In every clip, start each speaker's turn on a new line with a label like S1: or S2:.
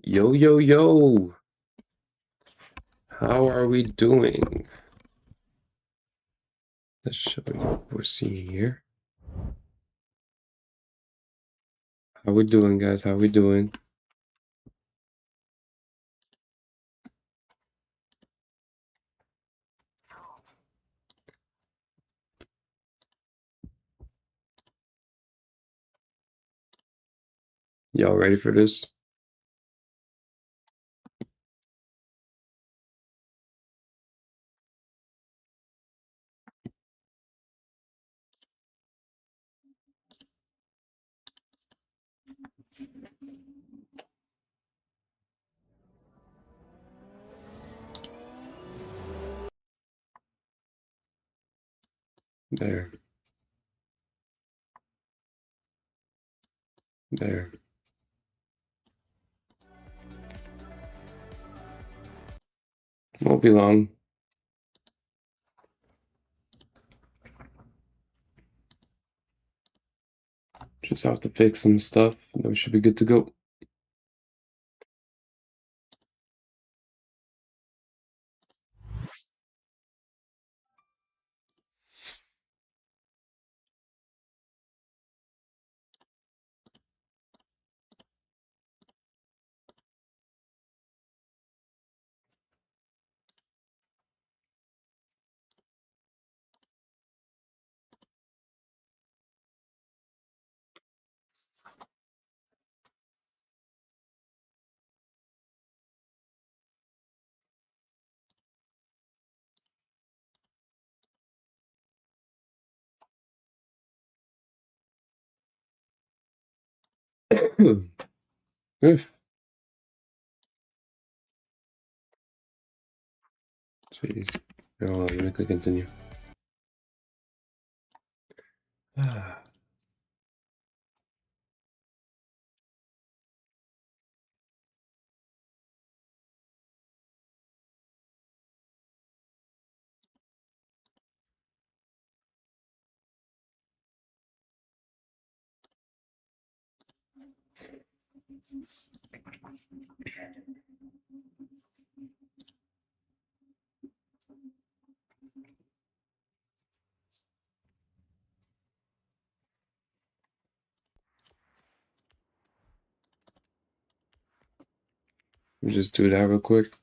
S1: Yo, yo, yo. How are we doing? Let's show you what we're seeing here. How we doing, guys? How we doing? Y'all ready for this? There. There. Won't be long. Just have to fix some stuff, and then we should be good to go. Oof. Jeez. Oh, let me click continue. Let me just do that real quick.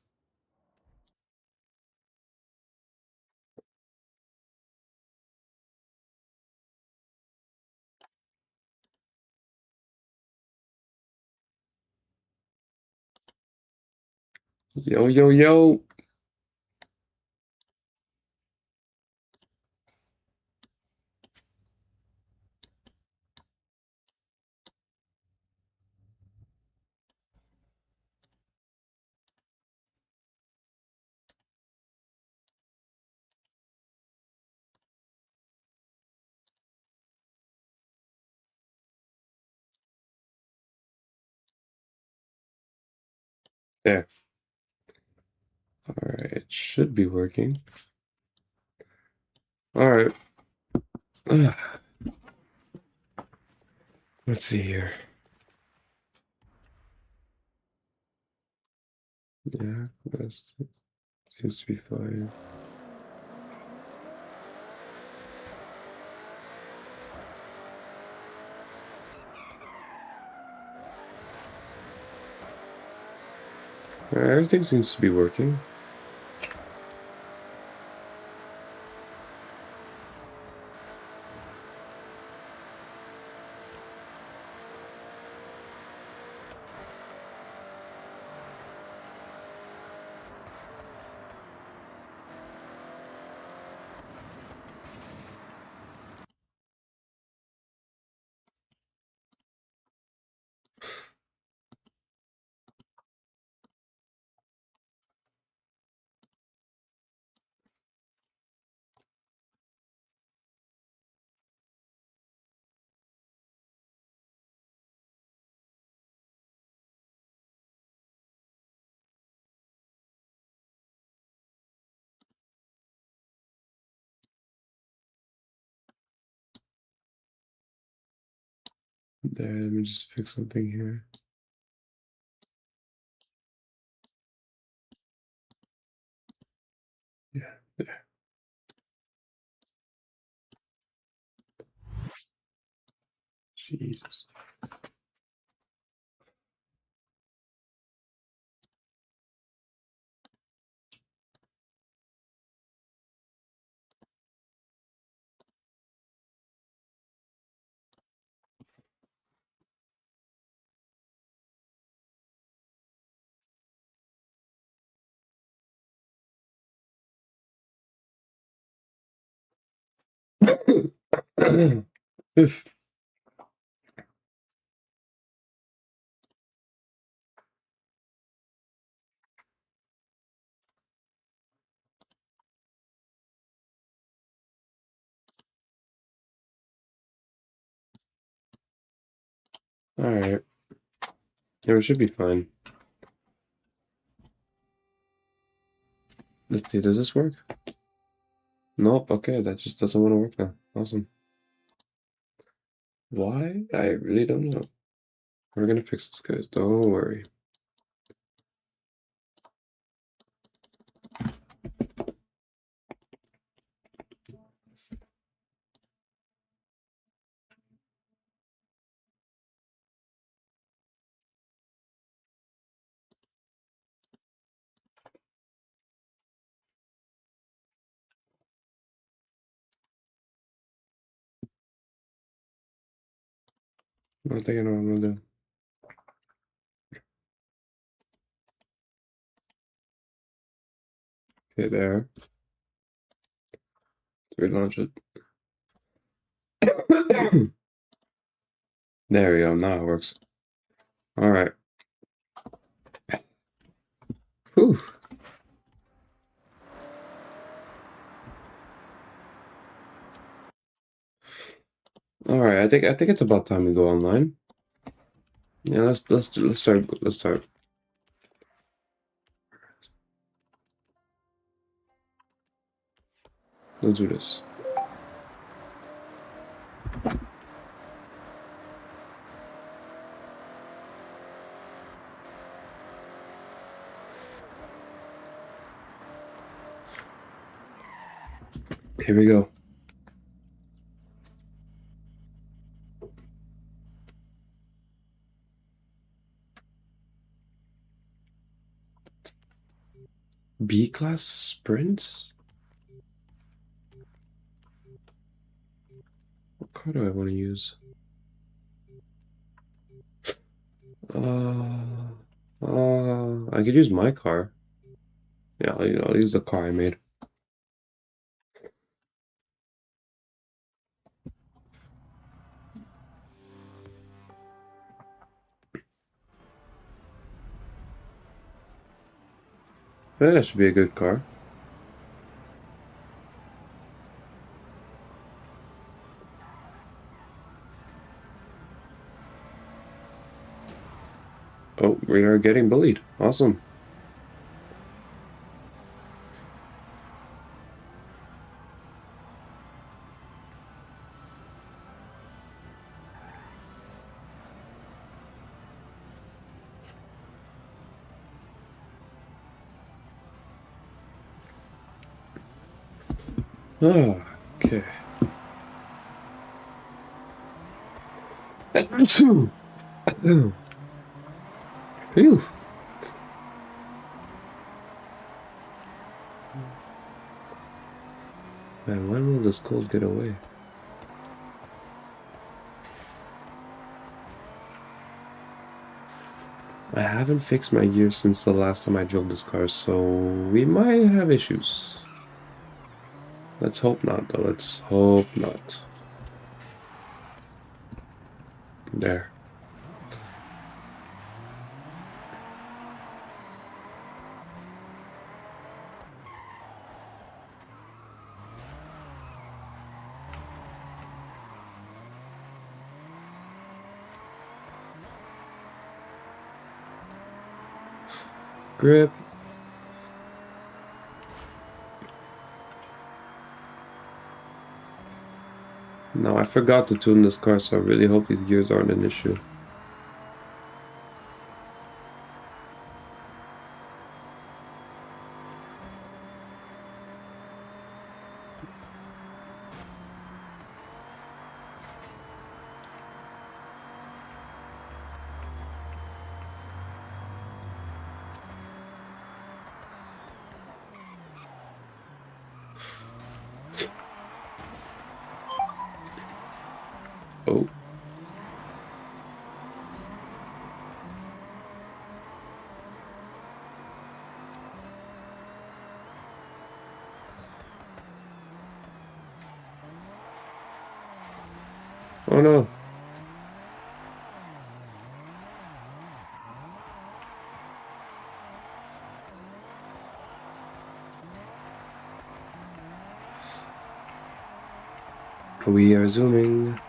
S1: Yo, yo, yo. There. All right, it should be working. All right. Let's see here. Yeah, that seems to be fine. All right, everything seems to be working. There, let me just fix something here. Yeah, there. Jesus. Oof. All right. Yeah, it should be fine. Let's see, does this work? Nope, okay, that just doesn't want to work now. Awesome. Why? I really don't know. We're gonna fix this, guys. Don't worry. I think I know what I'm gonna do. Okay, there. Relaunch it. There we go. Now it works. All right. Whew. All right. I think it's about time we go online. Yeah. Let's start. Let's start. Let's do this. Here we go. B-class sprints? What car do I want to use? I could use my car. Yeah, I'll use the car I made. That should be a good car. Oh, we are getting bullied. Awesome. Oh, okay. Phew. Man, when will this cold get away? I haven't fixed my gear since the last time I drove this car, so we might have issues. Let's hope not, though. Let's hope not. There. Grip. Now, I forgot to tune this car, so I really hope these gears aren't an issue. Oh. Oh no. We are zooming.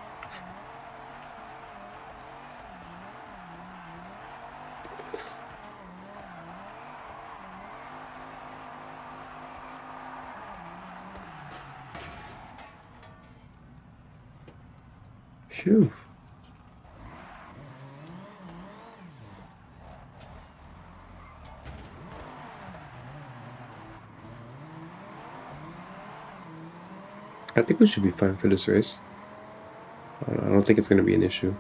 S1: Phew. I think we should be fine for this race. I don't think it's going to be an issue.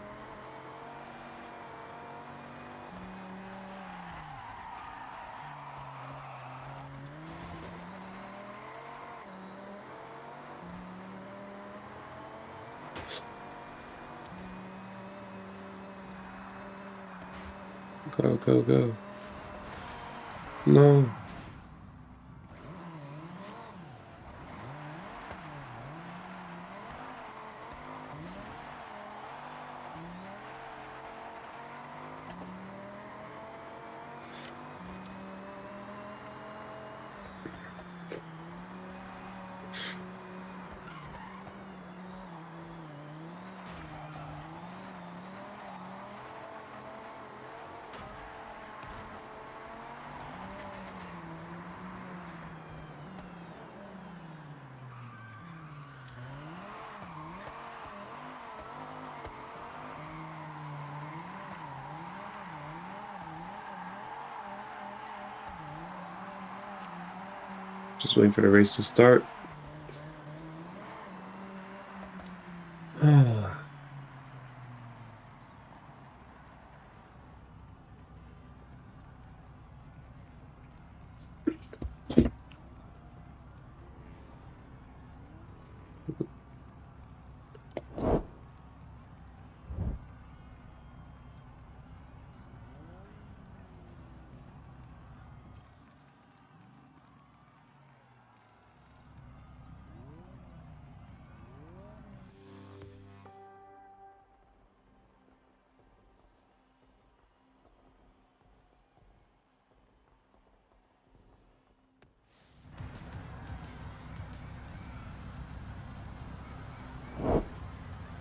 S1: Go, go, go. No. Just waiting for the race to start.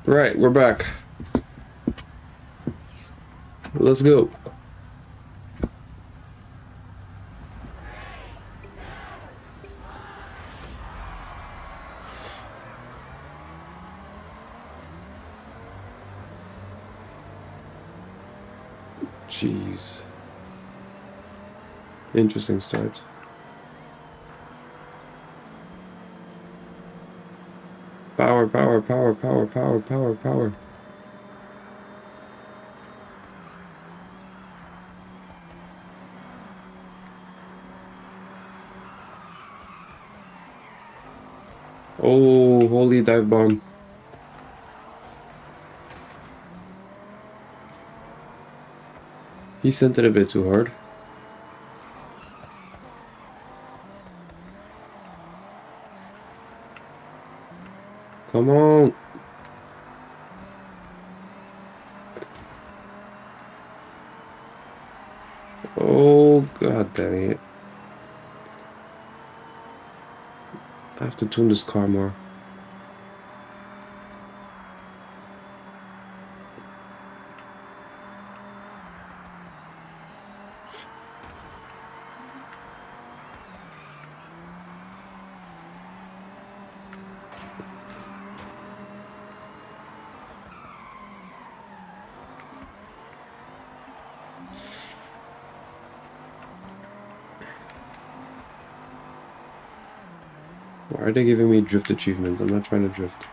S1: Right, we're back. Let's go. Jeez. Interesting start. Power, power, power, power, power, power, power. Oh, holy dive bomb. He sent it a bit too hard. Come on. Oh, god dang it. I have to tune this car more. Why are they giving me drift achievements? I'm not trying to drift.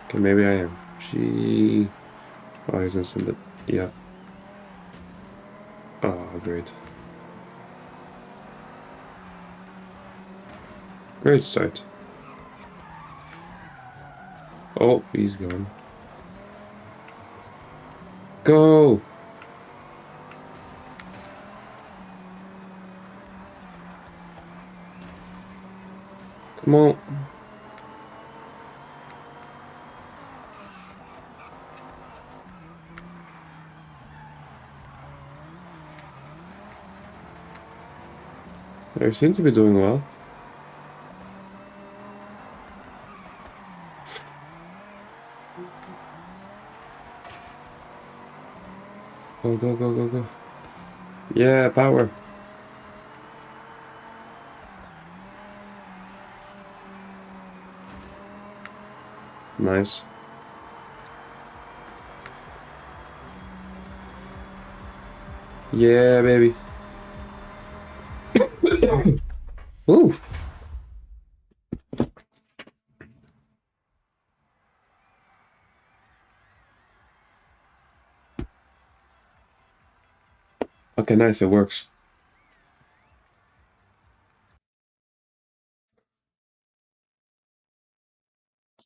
S1: Okay, maybe I am. Gee. Oh, he's gonna send it. Yeah. Oh, great. Great start. Oh, he's gone. Go! Come on. They seem to be doing well. Go, go, go, go, go. Yeah, power. Nice. Yeah, baby. Ooh. Okay, nice. It works.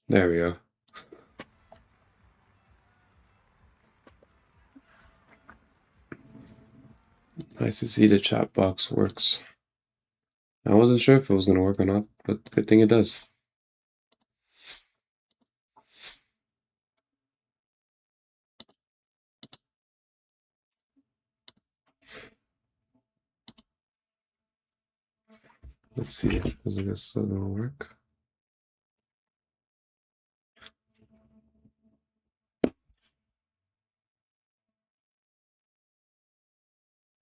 S1: There we go. Nice to see the chat box works. I wasn't sure if it was going to work or not, but good thing it does. Let's see. Is this still going to work?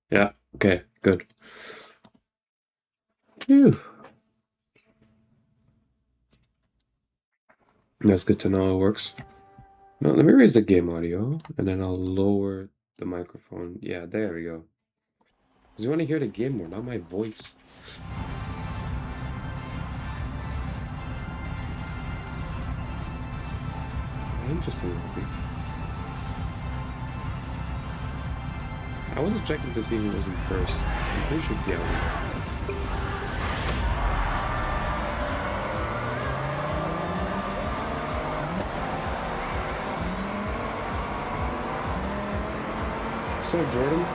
S1: Yeah. Okay, good. Phew. That's good to know it works. Now, let me raise the game audio, and then I'll lower the microphone. Yeah, there we go. Because you want to hear the game more, not my voice. Interesting. I wasn't checking to see who was in first. I'm pretty sure Tiago. What's up, Jordan?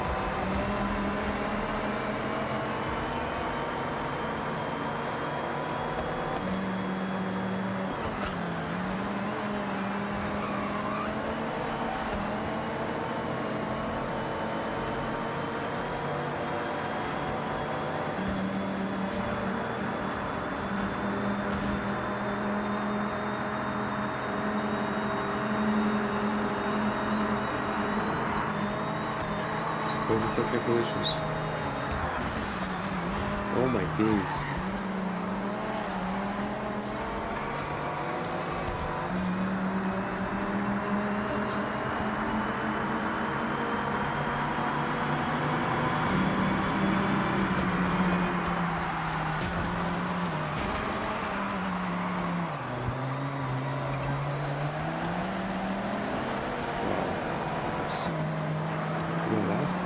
S1: Those are technical issues. Oh my days.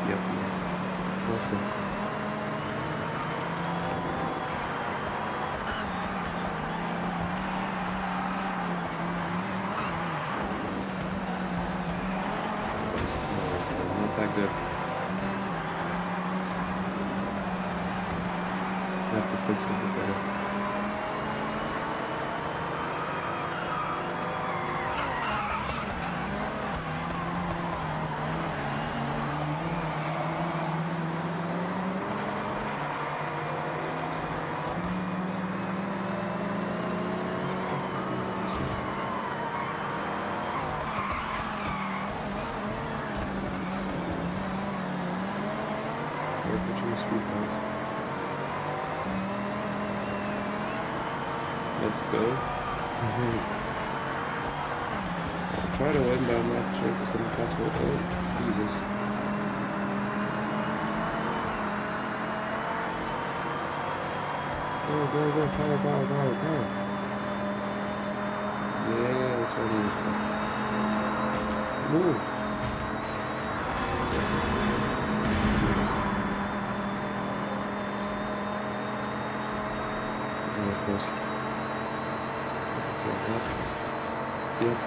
S1: Yep, yes. Awesome. Not that good. I have to fix it a bit better. Let's go. I'll try to win, but I'm not sure if it's impossible. Oh, Jesus. Go, go, go, power, power, power, power. Yeah, that's what I needed for. Move. That was close. Yep.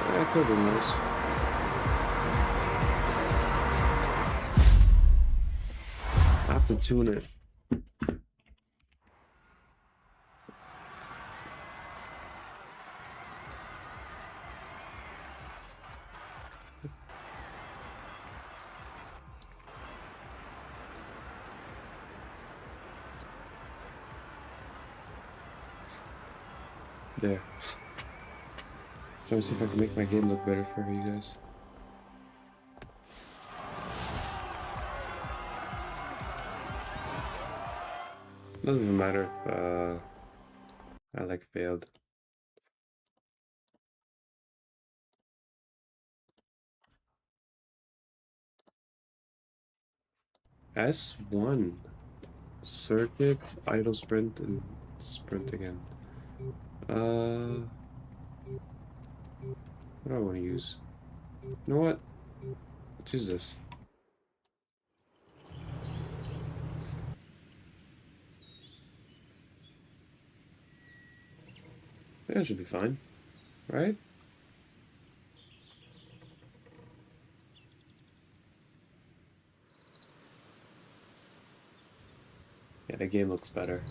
S1: That could have been worse. I have to tune it. There. Trying to see if I can make my game look better for you guys. Doesn't even matter if I like failed. S1. Circuit, idle sprint, and sprint again. What do I want to use? You know what? Let's use this. That should be fine, right? Yeah, the game looks better.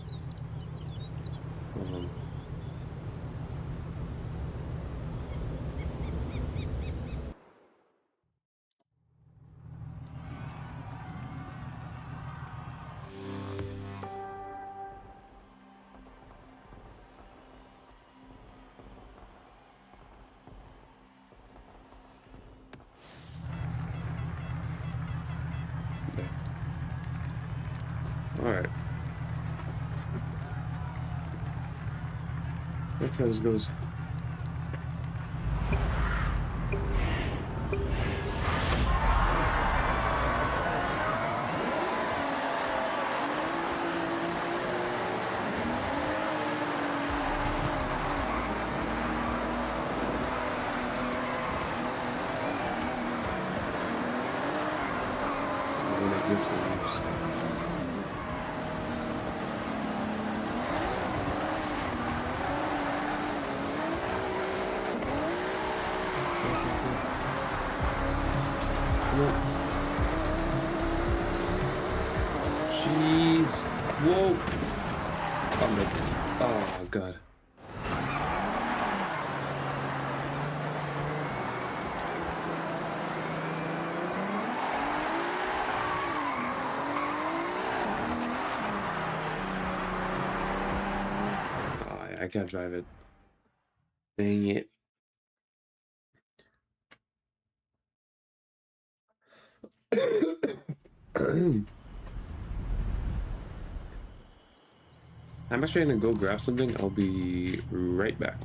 S1: Alright. That's how this goes. Jeez. Whoa. Oh, God. Oh, I can't drive it. Dang it. I'm actually gonna go grab something. I'll be right back.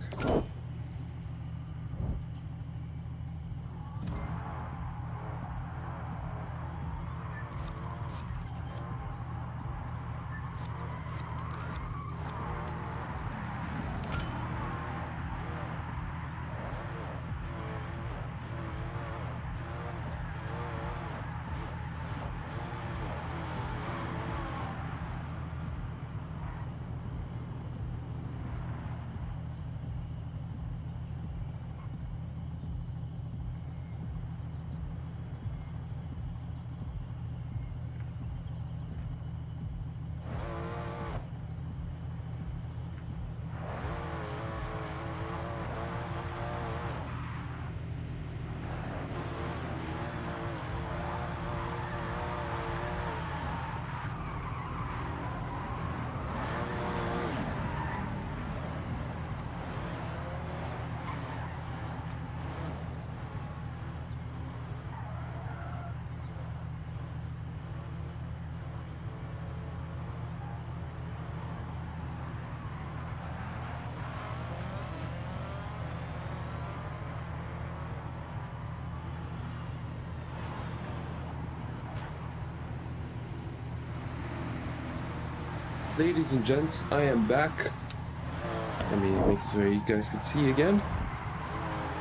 S1: Ladies and gents, I am back. Let me make it so you guys can see again.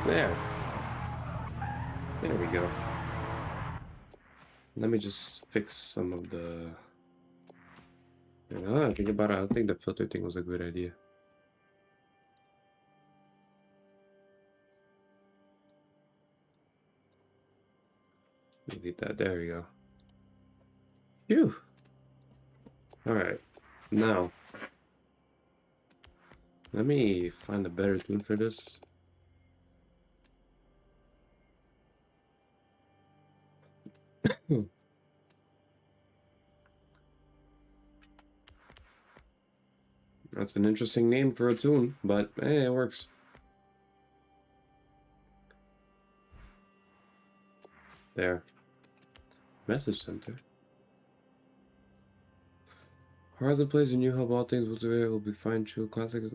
S1: There. There we go. Let me just fix some of the... think about it. I think the filter thing was a good idea. Delete that. There we go. Phew. Alright. Now. Let me find a better tune for this. That's an interesting name for a tune, but hey, it works. There. Message center. Horizon plays a new hub. All things will be fine. True classics.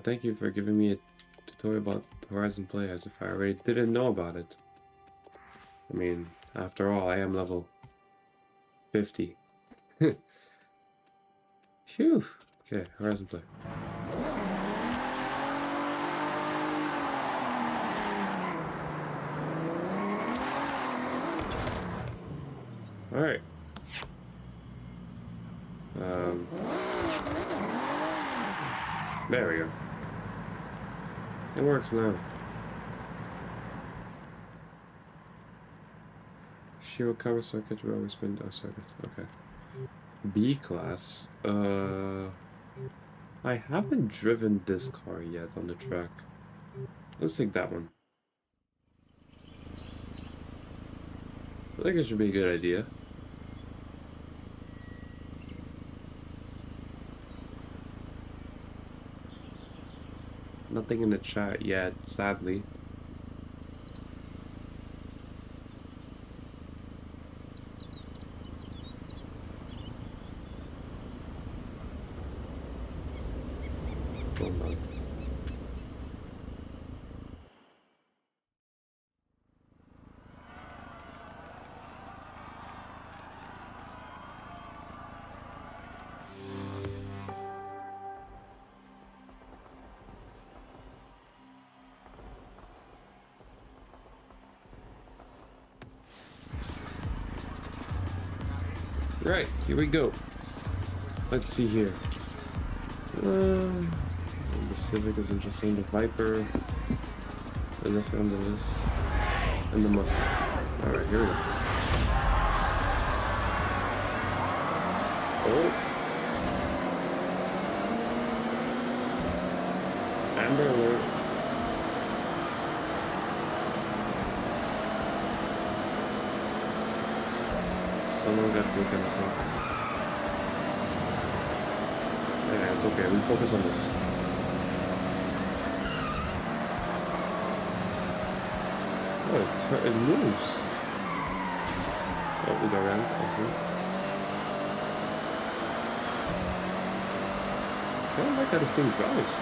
S1: Thank you for giving me a tutorial about Horizon Play as if I already didn't know about it. I mean, after all, I am level 50. Phew. Okay, Horizon Play. Alright. There we go. It works now. Shiro cover circuit, row spin circuit. Okay. B class. I haven't driven this car yet on the track. Let's take that one. I think it should be a good idea. Nothing in the chat yet, sadly. Hold on. Right, here we go. Let's see here. The Civic is interesting. The Viper, and the list, and the Mustang. All right, here we go. Oh, Amber Alert. Someone got taken, I think. Yeah, it's okay. We focus on this. Oh, it moves. Oh, we got around. Awesome. I don't like how this thing drives.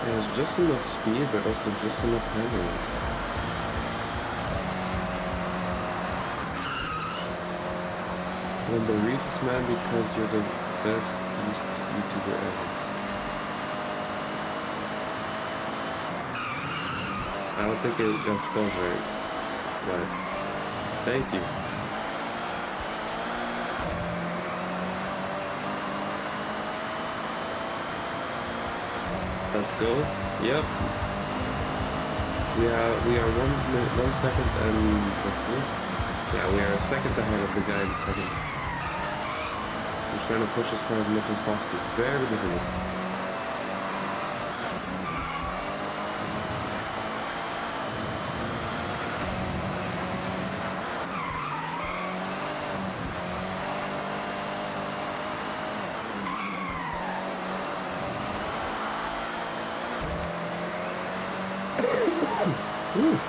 S1: It has just enough speed, but also just enough handling. Well, the Reese's man because you're the best YouTuber ever. I don't think it got spelled right, but thank you. Let's go. Yep. We are 1 second and let's see. Yeah, we are a second ahead of the guy in the second. I'm trying to push this car as much as possible. Very difficult. Ooh.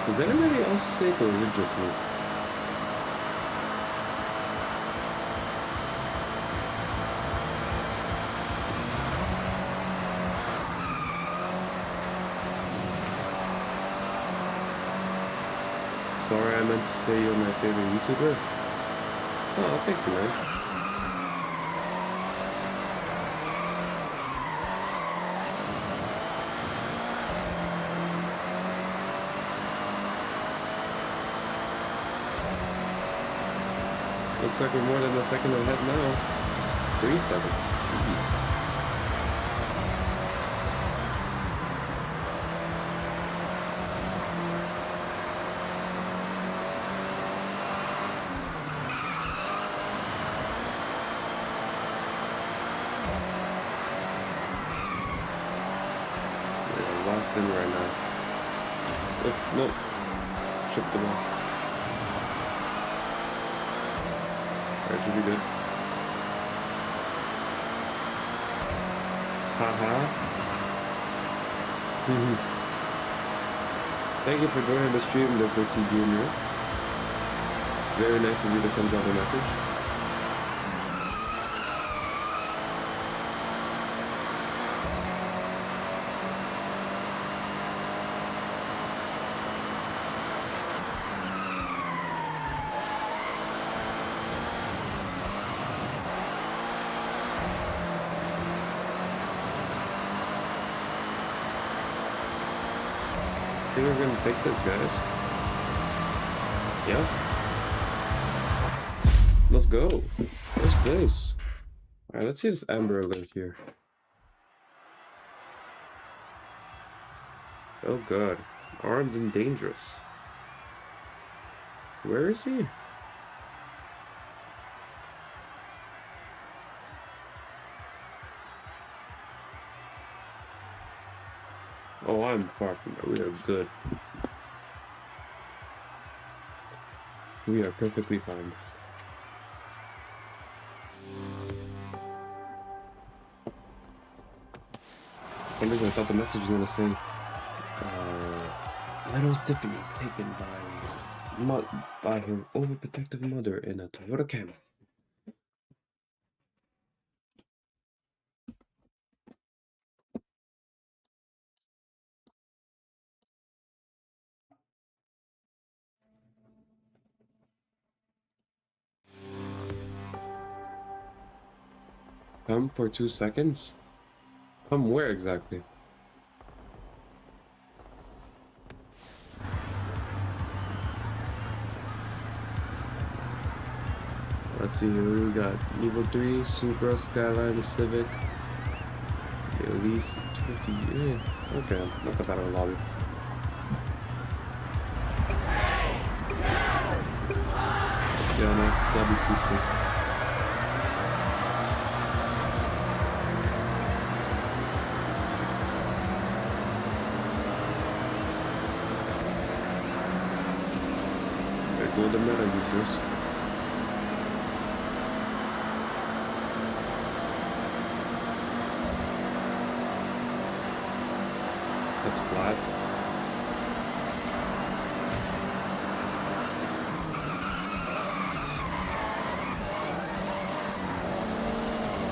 S1: Is anybody else sick or is it just me? sorry, I meant to say you're my favorite YouTuber. Oh, thank you, man. Looks like we're more than a second ahead now. 3 seconds. Jeez. We're locked in right now. If nope, tripped them off. That should be good. Haha. Thank you for joining the stream, Liberty Junior. Very nice of you to come drop a message. I think we're gonna take this, guys. Yeah. Let's go. First place. Alright, let's see this Amber Alert here. Oh god. Armed and dangerous. Where is he? Oh, I'm far from that. We are good. We are perfectly fine. For some reason I thought the message was gonna say Meadows Tiffany taken by her overprotective mother in a Toyota Camry. Come for 2 seconds? Come where exactly? Let's see here, we got Evo 3, Supra, Skyline, Civic, at least 50, yeah, okay, not that bad of a lobby. Yeah, nice, this lobby suits me. There go the meta users. That's flat.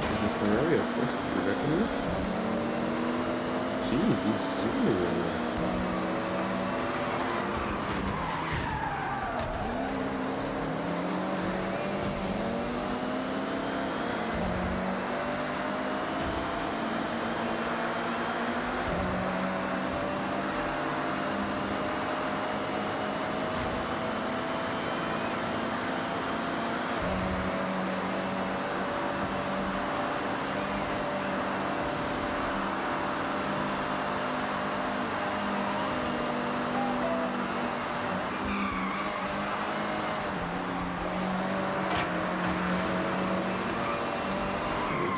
S1: Is the Ferrari at first? You reckon it? Jeez, he's zooming right now.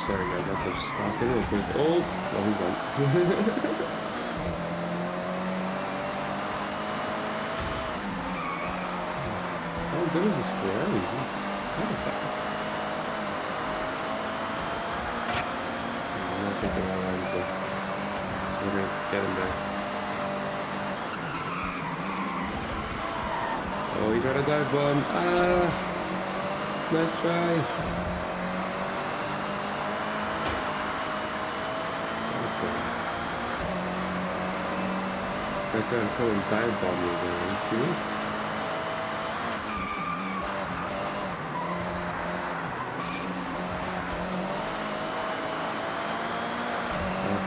S1: Sorry guys, I could just walk in real quick. Oh, he's gone. How good is this Ferrari? He's kind of fast. I'm not thinking all right, so we're gonna get him there. Oh, he tried to dive bomb. Ah, nice try. I gotta come and dive bomb me again. Are you serious?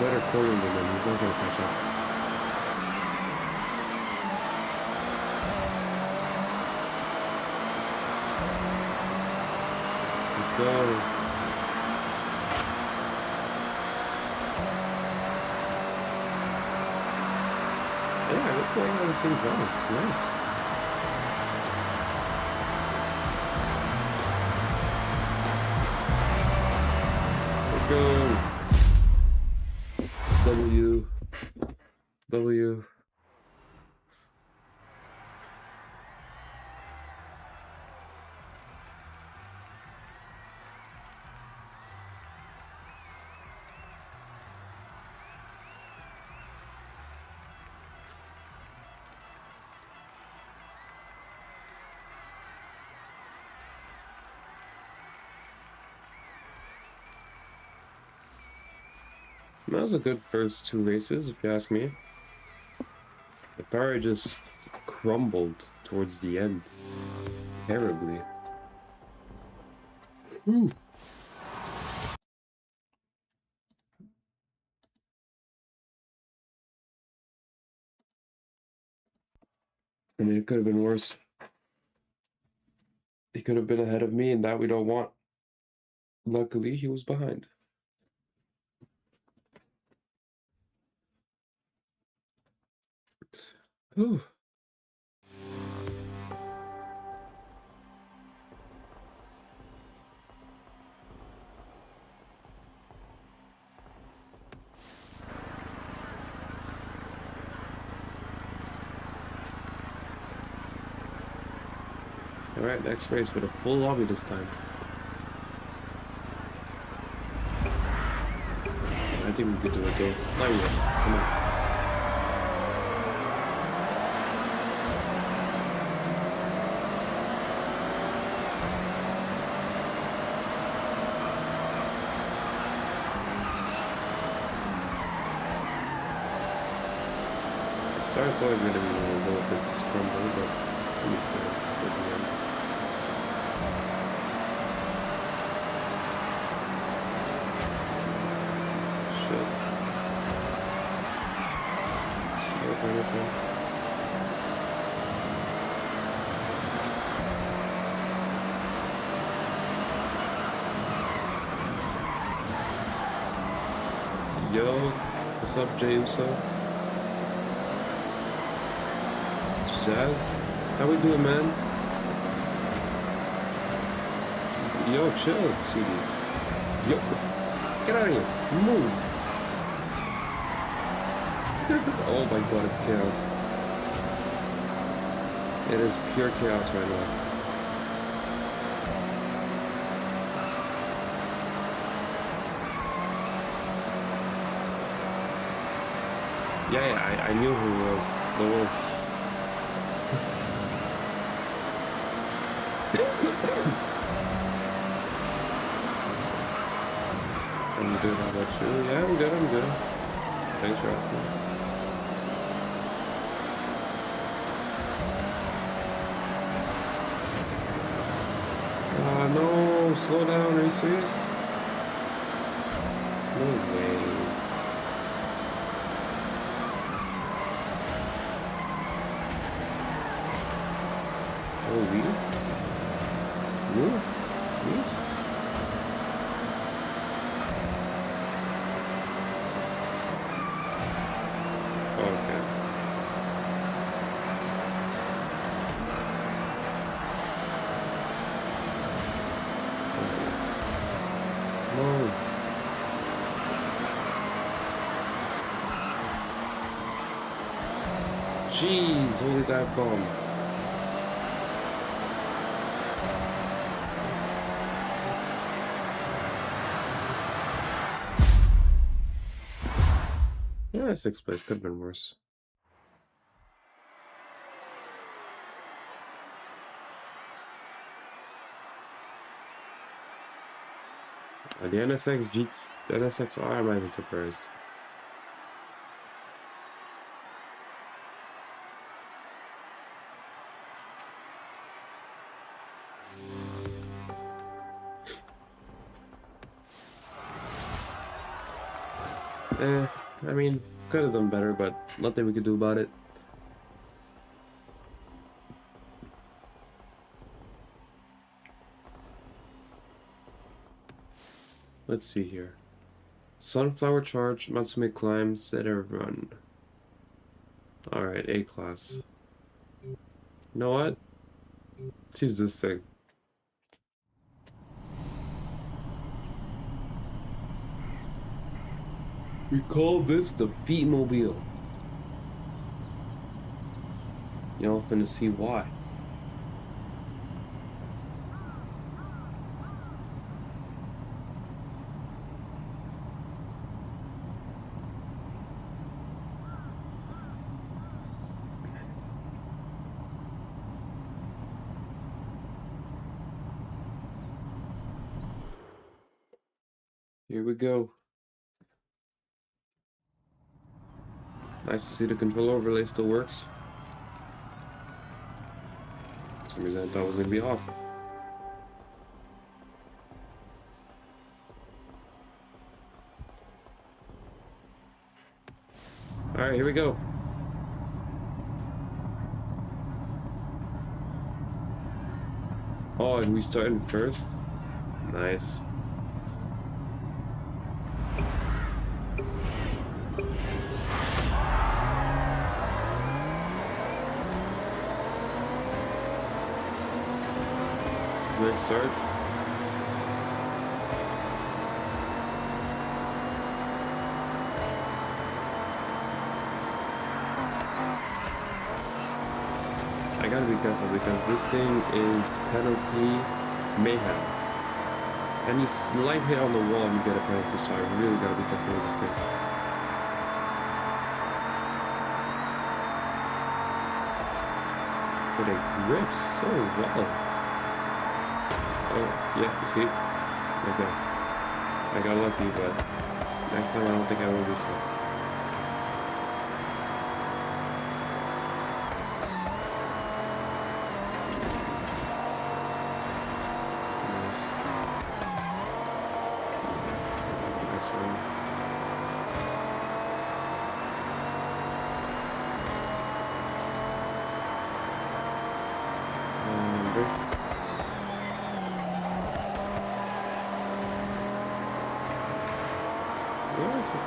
S1: better corner than him. He's not gonna catch up. Let's go. Yeah, we're playing on the same ground. It's nice. Let's go. W. W. That was a good first two races, if you ask me. The car just crumbled towards the end. Terribly. Ooh. I mean, it could have been worse. He could have been ahead of me, and that we don't want. Luckily, he was behind. Ooh. Alright, next race for the full lobby this time. I think we could do it though. Not yet. Come on. Start's always going to be a little bit scrambled, but it's going to be clear at the end. Shit. Okay. Yo, what's up, Jay Uso? Jazz? How we doing, man? Yo, chill, CD. Yo, get out of here. Move. Oh my god, it's chaos. It is pure chaos right now. Yeah, I knew who he was. The wolf. I'm good, how about you? Yeah, I'm good. Thanks for asking. No, slow down, are you serious? No way. Oh, really? Move, please. Okay. No. Jeez, holy dive bomb. Yeah, 6th place could have been worse. The NSX GT, the NSXR, I'm not even surprised. I mean, could have done better, but nothing we could do about it. Let's see here. Sunflower charge, Matsume climb, Zeta run. Alright, A class. You know what? Let's use this thing. We call this the Beatmobile. Y'all gonna see why. Here we go. Nice to see the control overlay still works. For some reason I thought it was gonna be off. Alright, here we go. Oh, and we started first? Nice. Great start. I gotta be careful because this thing is penalty mayhem. Any slight hit on the wall, you get a penalty, so I really gotta be careful with this thing. But it grips so well. Oh, yeah, you see? Okay. I got lucky, but next time I don't think I will do so.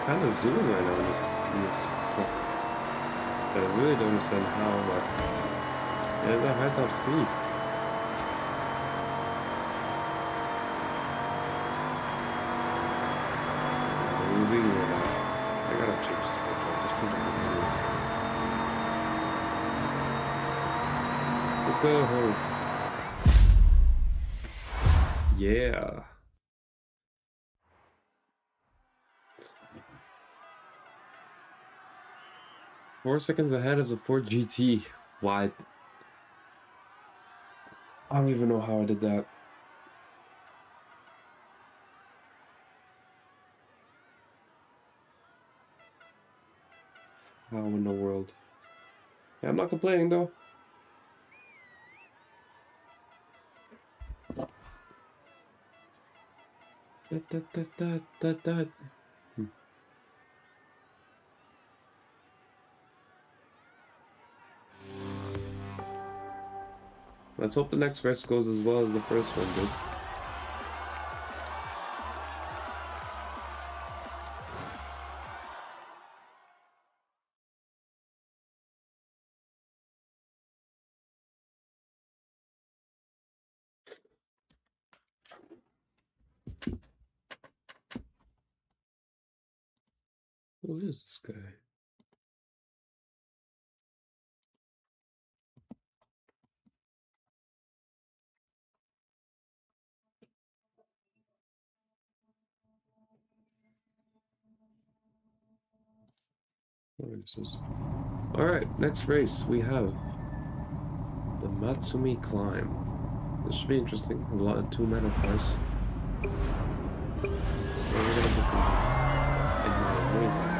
S1: Kind of zooming right now in this truck. But I really don't understand how, but it is a high top speed. Moving it out. I gotta change this picture. This picture is what the hell? Yeah. 4 seconds ahead of the Ford GT. What? I don't even know how I did that. How in the world? Yeah, I'm not complaining though. Let's hope the next race goes as well as the first one did. Who is this guy? Alright, next race we have the Matsumi Climb. This should be interesting. A lot of 2 metal cars. We're gonna put in my ways.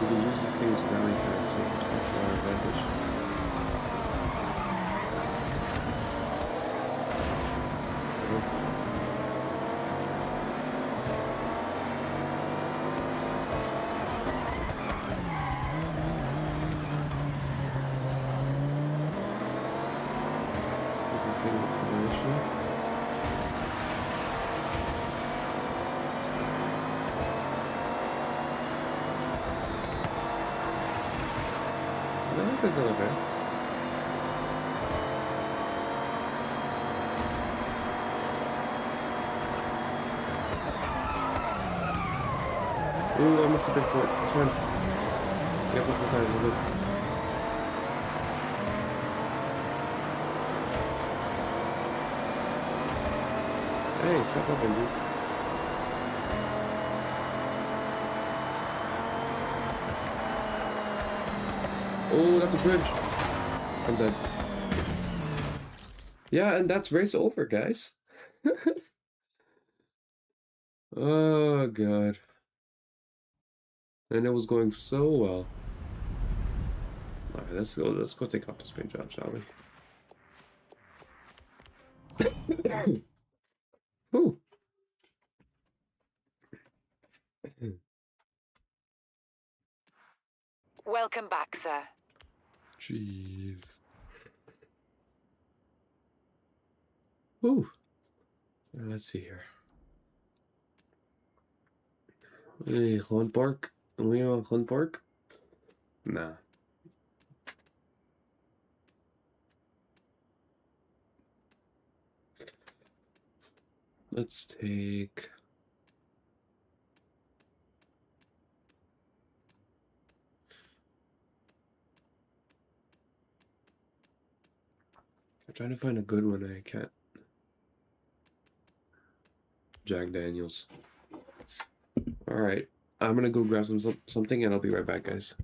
S1: We can use these things rally times to our advantage. Use this thing with acceleration. No, that's not okay. Ooh, I missed a big point. Let's run. Yep, one full time. We're good. Hey, stop up, dude. Oh, that's a bridge. I'm dead. Yeah, and that's race over, guys. Oh, God. And it was going so well. Alright, let's go take off this paint job, shall we? Whew.
S2: Welcome back, sir.
S1: Jeez. Whew. Let's see here. Hey, gewoon park. We on gewoon park? Nah. Let's take... I'm trying to find a good one. I can't. Jack Daniels. Alright. I'm gonna go grab something and I'll be right back, guys.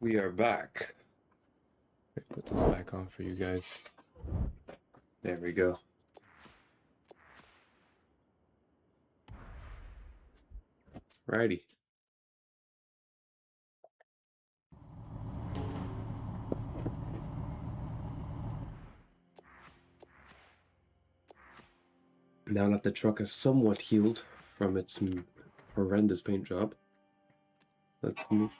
S1: We are back. Put this back on for you guys. There we go. Righty. Now that the truck is somewhat healed from its horrendous paint job, let's move.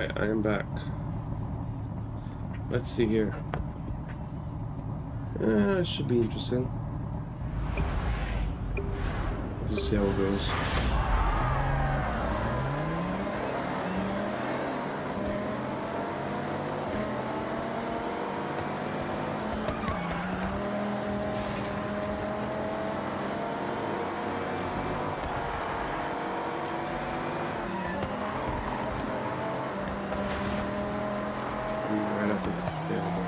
S1: Alright, I am back. Let's see here. Should be interesting. Let's see how it goes. Right up to this table.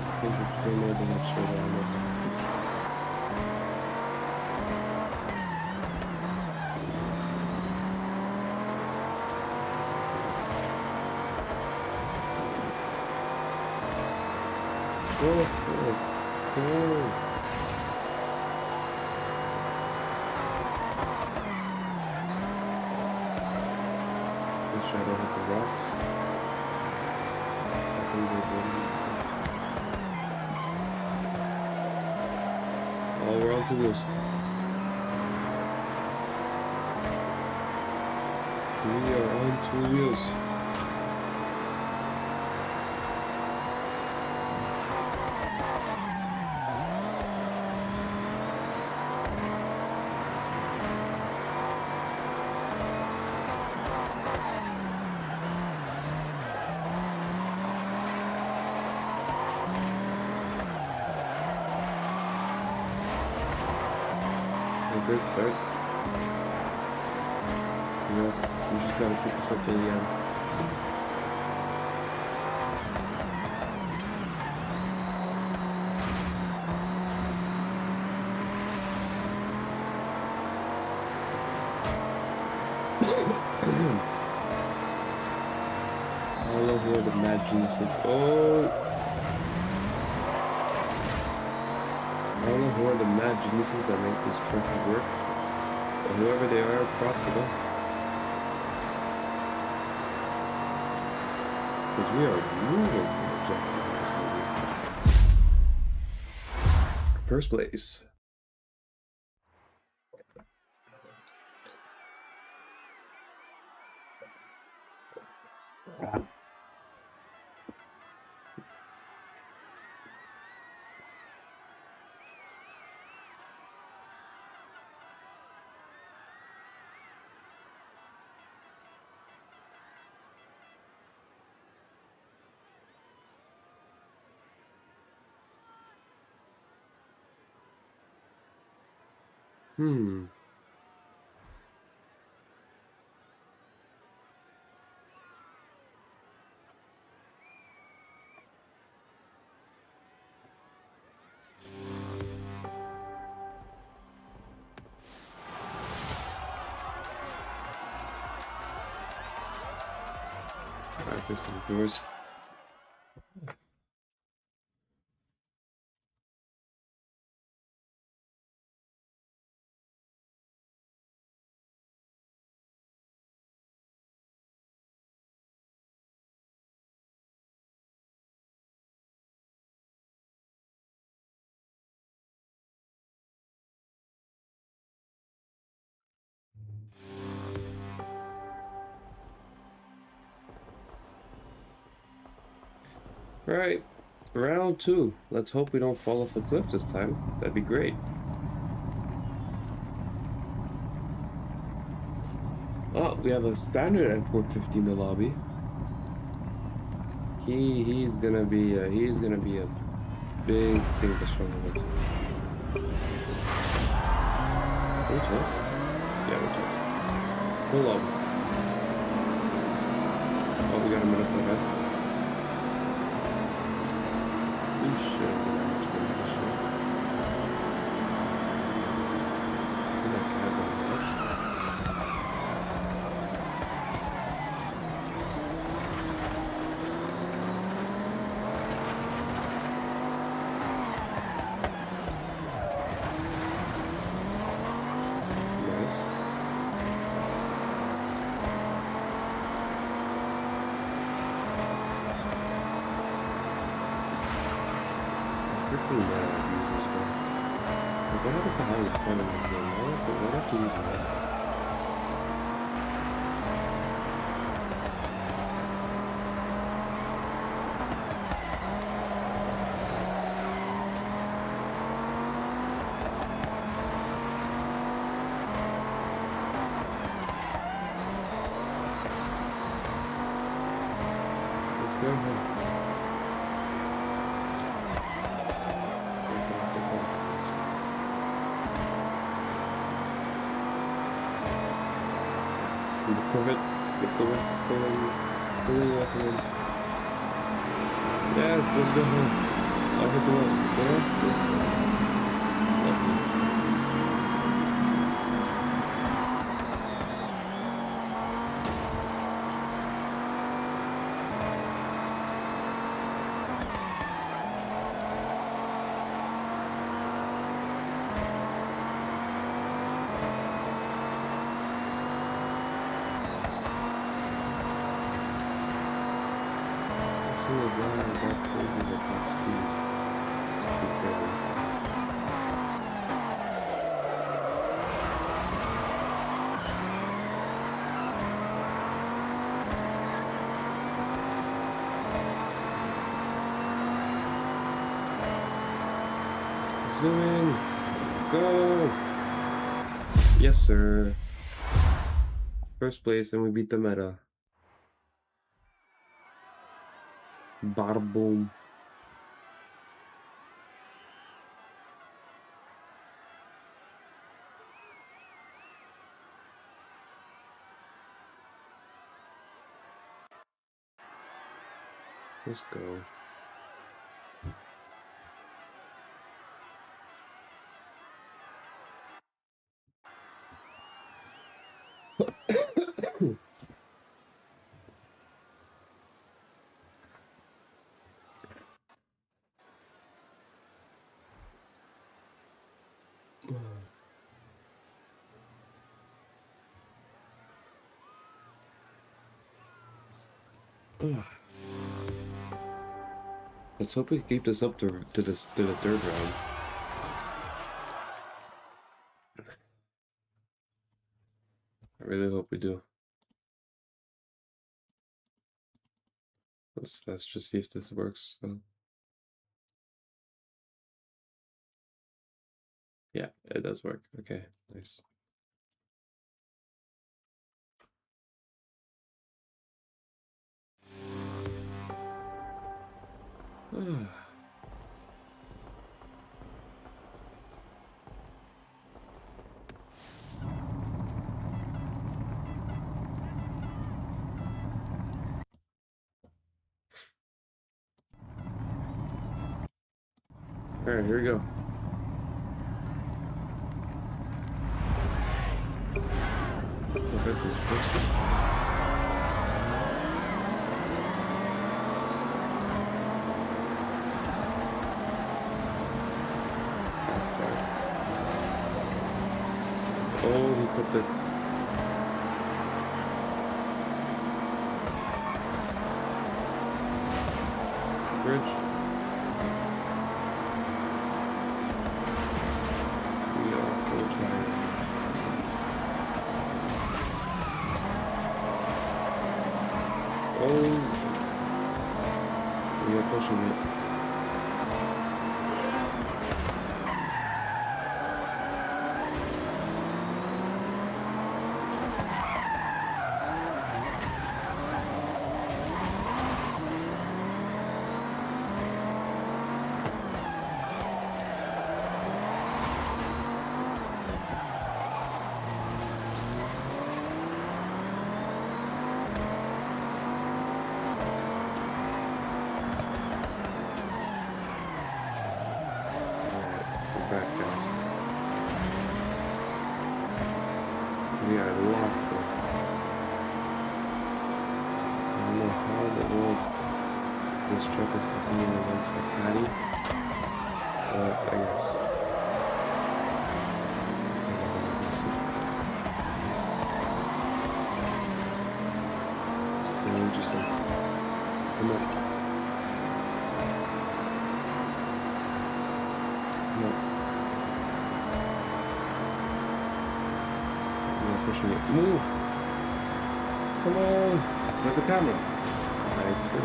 S1: Just think of more than I'm sure that I'm looking. Go for it. Go. Make sure I don't hit the rocks. I think they're good. Oh, we're on to this. We are on 2 wheels. Good start. We just gotta keep this up to the end. I love where the mad geniuses. Oh! I don't know who are the mad geniuses that make this truck work, but whoever they are, props to them. Because we are moving from the jacket in this movie. First place. Alright, fix the doors. Alright, round 2. Let's hope we don't fall off the cliff this time. That'd be great. Oh, we have a standard at 450 in the lobby. He's gonna be a big thing to struggle with. We're tough. Yeah, we're tough. Full lobby. Oh, we got a minute ahead. What happened to how you fun in this game? What have to do that? Let's go ahead. The Corvette's pulling off him. Yes, let's go home. I'll hit the one. Stay on? Yes. Lefty. That crazy that top speed. Zoom in. Go. Yes, sir. First place, and we beat the meta. Bada boom. Let's go. Let's hope we keep this up to the third round. I really hope we do. Let's just see if this works. So. Yeah, it does work. Okay, nice. Alright, here we go. Oh, that's his first this time. Fast start. Oh, he put the... bridge. Oh, we are pushing it. Back, guys. We are locked though. I don't know how in the world this truck is competing against a caddy. I guess. It's very interesting. Come on. Come on. pushing it. Move! Come on!
S2: Where's the camera?
S1: I just said it.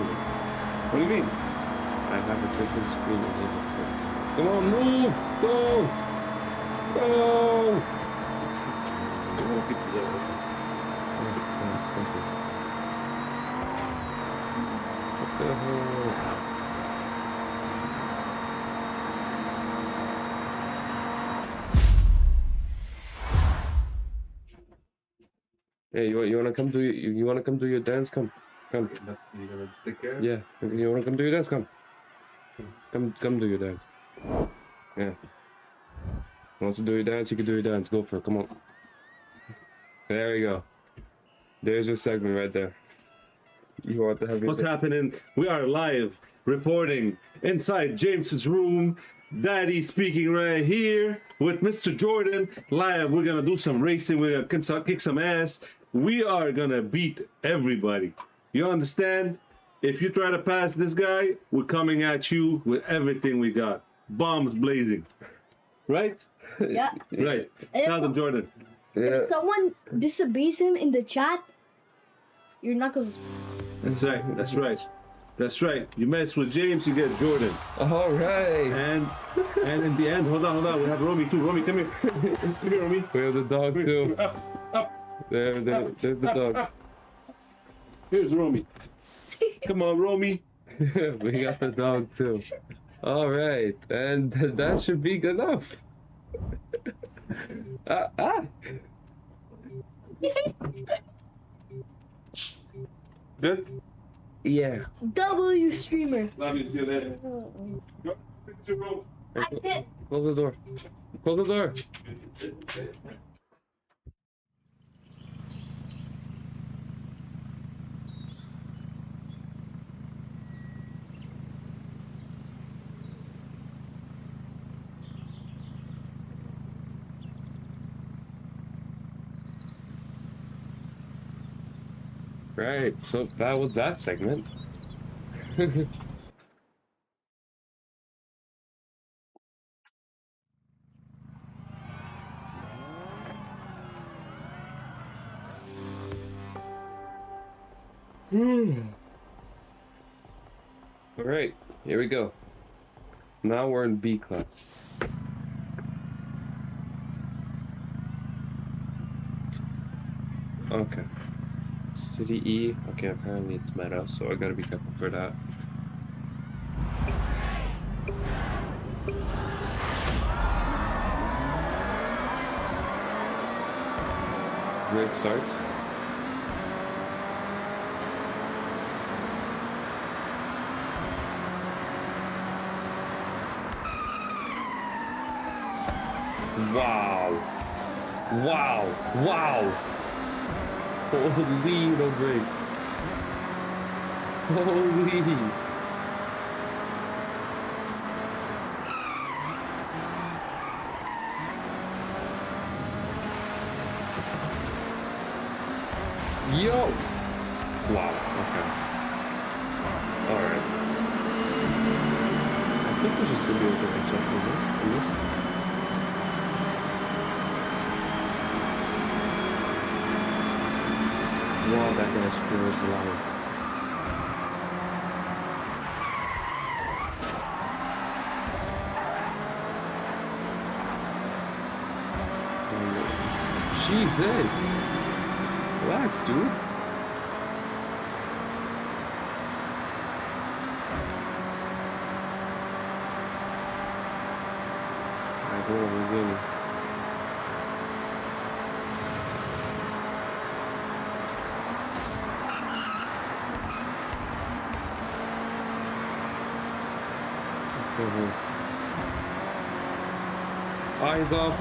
S2: What do you mean?
S1: I have a different screen enabled for. Come on, move! Go! Go! Let's go. Hey, you wanna come do you wanna come do your dance? Come.
S2: You gonna take care?
S1: Yeah, you wanna come do your dance? Come do your dance. Yeah. Wants to do your dance? You can do your dance. Go for it. Come on. There you go. There's your segment right there. You want to have
S2: What's happening? We are live reporting inside James's room. Daddy speaking right here with Mr. Jordan. Live, we're gonna do some racing. We're gonna kick some ass. We are gonna beat everybody. You understand? If you try to pass this guy, we're coming at you with everything we got. Bombs blazing. Right?
S3: Yeah.
S2: Right. Tell them, Jordan.
S3: If someone disobeys him in the chat, your knuckles.
S2: That's right. That's right. That's right. You mess with James, you get Jordan.
S1: All right.
S2: And in the end, hold on. We have Romy too. Romy, come here. Come here, Romy.
S1: We have the dog too.
S2: Up.
S1: There's the dog.
S2: Here's Romy. Come on, Romy.
S1: We got the dog too. All right, and that should be good enough.
S2: Good?
S1: Yeah.
S3: W streamer.
S2: Love you. See you later. Go. Picture, bro.
S3: I did.
S1: Close the door. Close the door. Right, so that was that segment. All right, here we go. Now we're in B class. Okay. City E. Okay, apparently it's meta, so I gotta be careful for that. Great start. Wow. Wow. Wow. Holy no brakes. Holy. Yo! Wow, okay. Alright. I think we should still be able to catch up with it in this. Wow, that guy's froze live. Jesus! Relax, dude. Alright, go on, we're getting. Eyes up.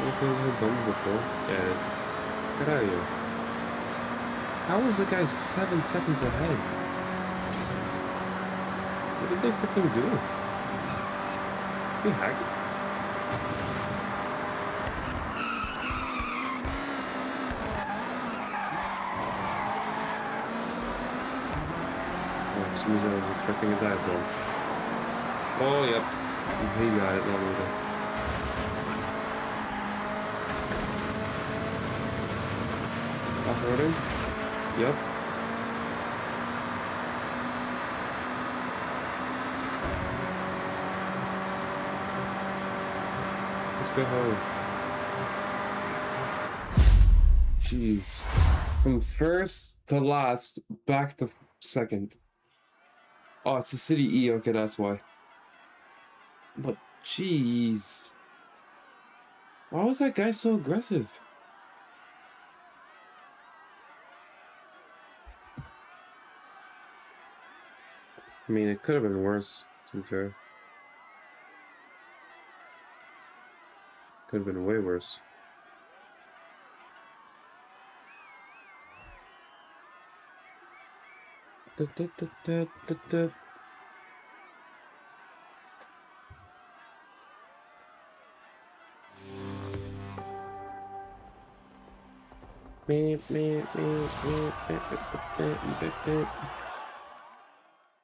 S1: This thing had done before. Yes. Get out of here. How was the guy 7 seconds ahead? What did they freaking do? Is he hacking? For some reason I was expecting a dive bomb. Oh, yep. He got it, lovely. Off-roading? Yep. Let's go home. Jeez. From first to last, back to second. Oh, it's a city E, okay, that's why. But, jeez. Why was that guy so aggressive? I mean, it could have been worse, to be fair. Could have been way worse. Da, da, da, da, da, da.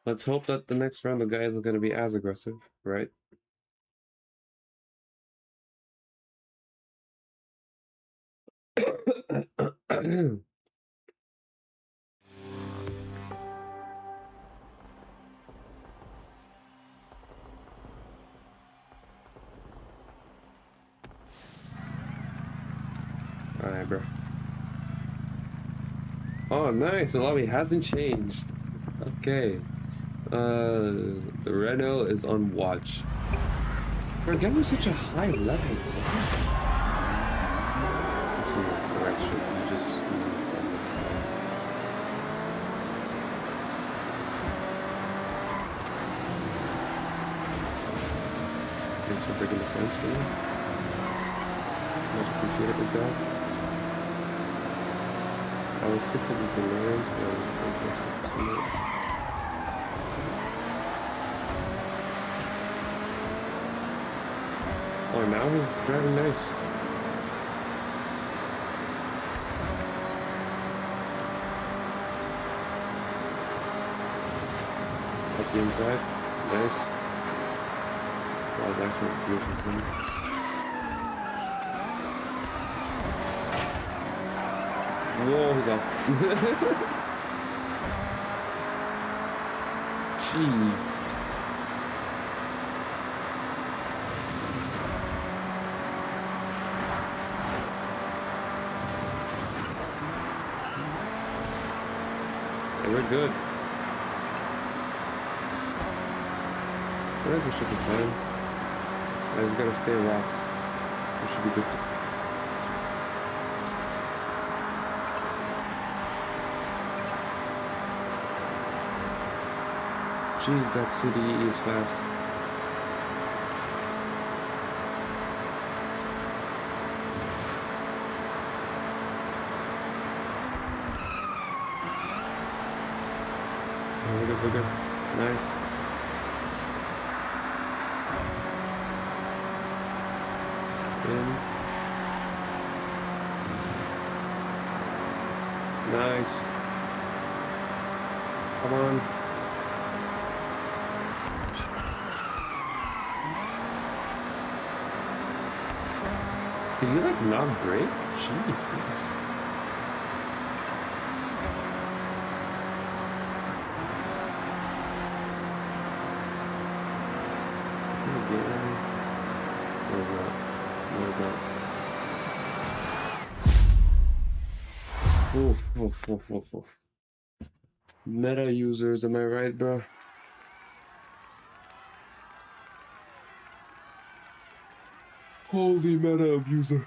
S1: Let's hope that the next round the guy isn't going to be as aggressive, right? Alright, bro. Oh, nice. The lobby hasn't changed. Okay. The Renault is on watch. We're getting such a high level. Correction. You just. Thanks for breaking the fence for me. Much appreciated, big dog. I was sick to this DeLorean, so I was so close to some it. Oh, now he's driving nice. Up the inside. Nice. That was actually a beautiful scene. Whoa, he's up. Jeez. Yeah, we're good. I think we should be fine. I just gotta stay locked. We should be good. Jeez, that city is fast. Oh, we're good. Nice. In. Nice. Come on. Did you like not break? Jesus. What is that? What is that? Oof, oof, oof, oof, oof. Meta users, am I right, bro? Holy meta abuser.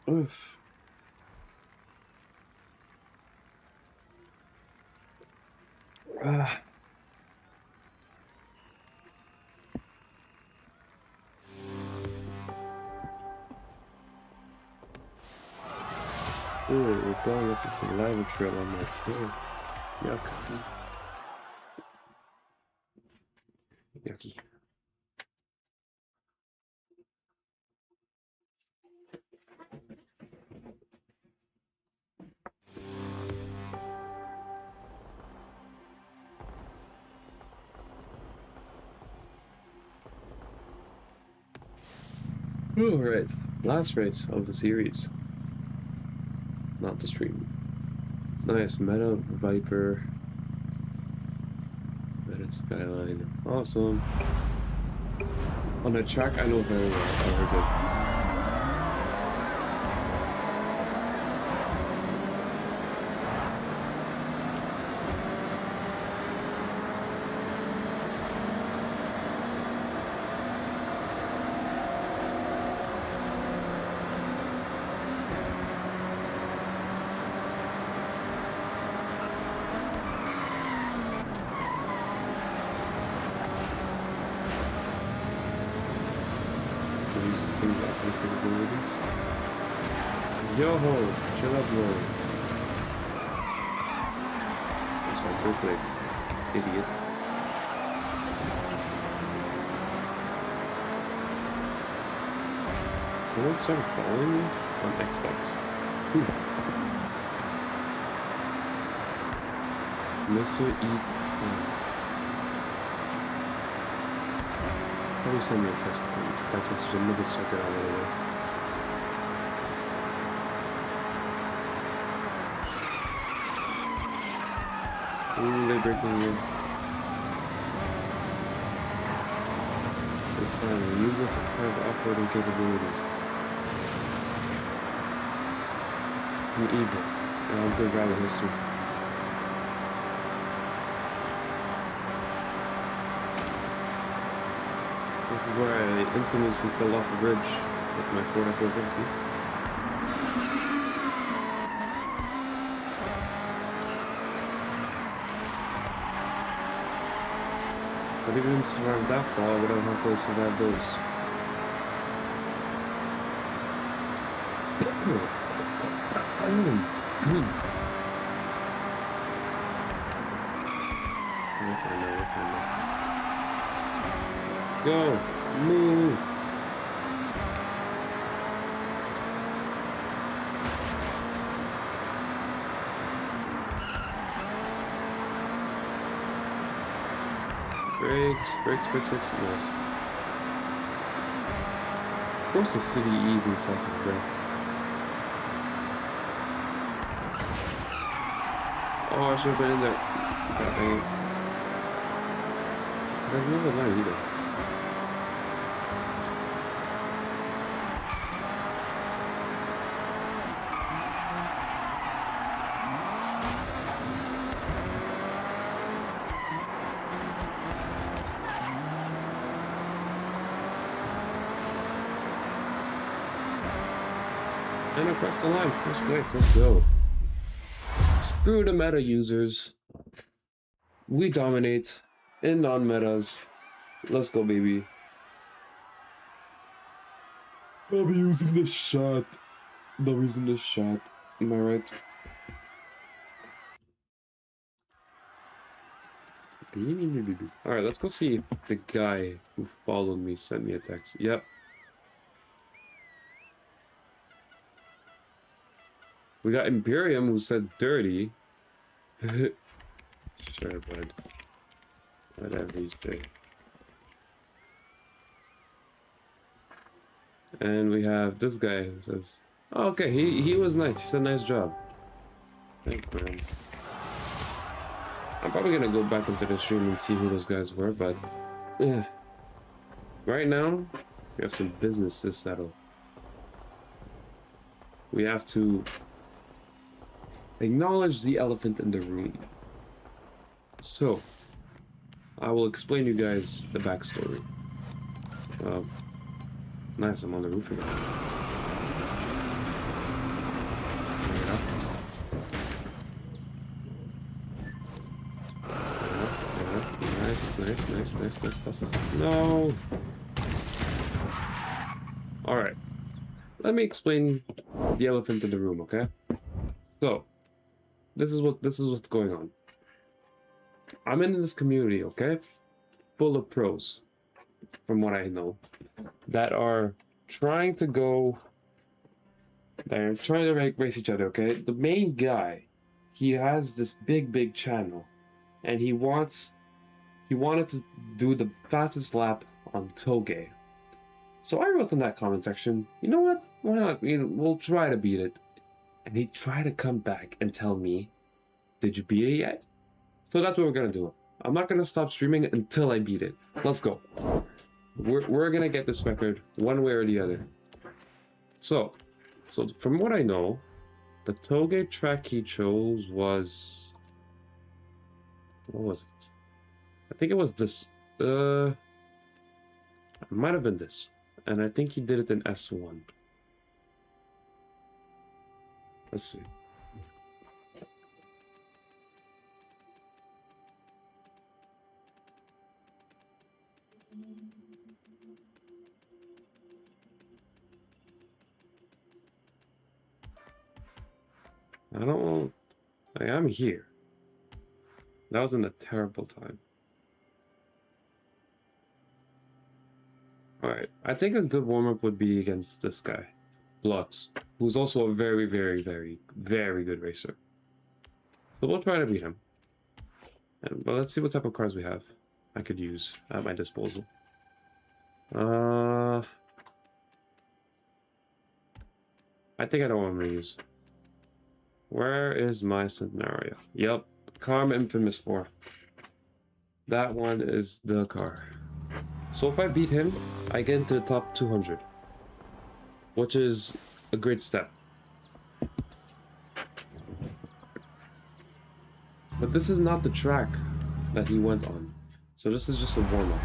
S1: Oof. Ah. Ooh, we're going up to saliva trail on my tail. Yuck. Yucky. Alright, last race of the series. Not the stream. Nice, Meta Viper. Meta Skyline. Awesome. On the track, I know very well. Oh, we're good. Yo ho, chill up, bro. That's right, perfect. Idiot. Someone started following me on Xbox. Mr. Eat. Probably send me a text message. I'm gonna check it out otherwise. Ooh, they're breaking in. It's fine. Useless has offloading capabilities. It's an evil. I'll go grab a history. This is where I infamously fell off a bridge with my Ford F-450. But if I didn't survive that fall, I would have had to survive those. Go! Move! Brakes, yes. Of course the city E's in second, bro. Oh, I should have been in there. God dang it. There's another line either. And I pressed the line. First place, let's go. Screw the meta users. We dominate in non-metas. Let's go, baby. I'll be using this shot. Am I right? Alright, let's go see if the guy who followed me sent me a text. Yep. We got Imperium who said dirty. Sure, bud. Whatever you say. And we have this guy who says, oh, okay, he was nice. He said nice job. Thank you, man. I'm probably gonna go back into the stream and see who those guys were, but yeah. Right now, we have some business to settle. We have to acknowledge the elephant in the room. So, I will explain you guys the backstory. Nice, I'm on the roof again. Nice. No! Alright. Let me explain the elephant in the room, okay? So, this is what's going on. I'm in this community, okay? full of pros, from what I know, that are trying to go. They're trying to race each other. Okay, the main guy, he has this big channel, and he wanted to do the fastest lap on Toge. So I wrote in that comment section, you know what? Why not? We'll try to beat it. And he tried to come back and tell me, did you beat it yet? So that's what we're gonna do. I'm not gonna stop streaming until I beat it. Let's go. We're gonna get this record one way or the other. So from what I know, the Toge track he chose was, what was it? I think it was this. It might have been this. And I think he did it in S1. Let's see. I don't know. I am here. That was in a terrible time. Alright, I think a good warm-up would be against this guy, Blotz, who's also a very good racer. So we'll try to beat him. But let's see what type of cars we have I could use at my disposal. I think I know what I'm gonna use. Where is my scenario? Yep, car I'm infamous for. That one is the car. So if I beat him, I get into the top 200, which is a great step. But this is not the track that he went on, so this is just a warm-up.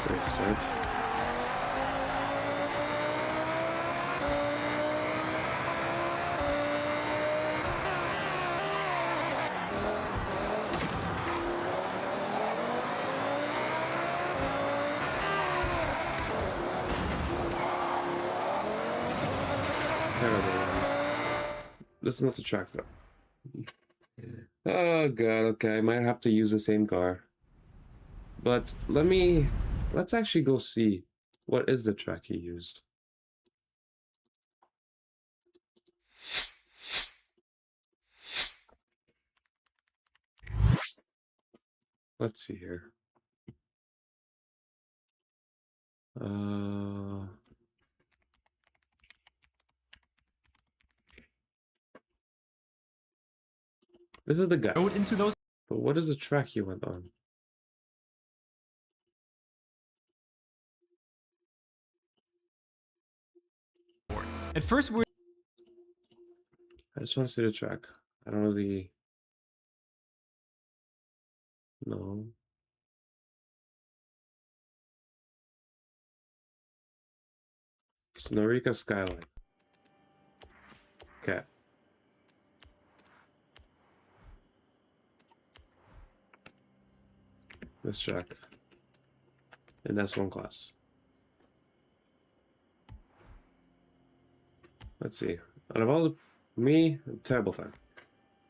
S1: Great start. This is not the track though. Oh god, okay, I might have to use the same car. But let's actually go see what is the track he used. Let's see here. This is the guy.
S4: Into those.
S1: But what is the track he went on?
S4: At first, we're.
S1: I just want to see the track. I don't really. No. It's Norika Skyline. Okay. This track. And that's one class. Let's see. Out of all the terrible time.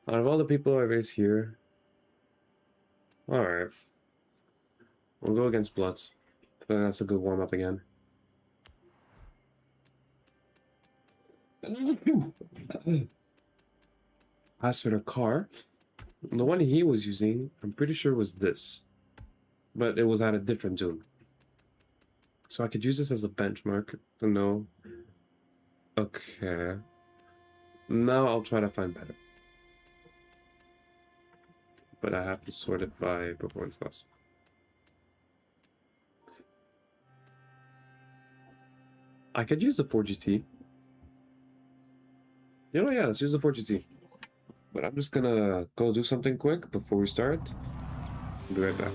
S1: Out of all the people I race here. Alright. We'll go against Bloods. I think that's a good warm up again. As for the car, the one he was using, I'm pretty sure was this. But it was at a different zone. So I could use this as a benchmark to know. Okay. Now I'll try to find better. But I have to sort it by performance class. I could use the 4GT. You know, yeah, let's use the 4GT. But I'm just gonna go do something quick before we start. I'll be right back.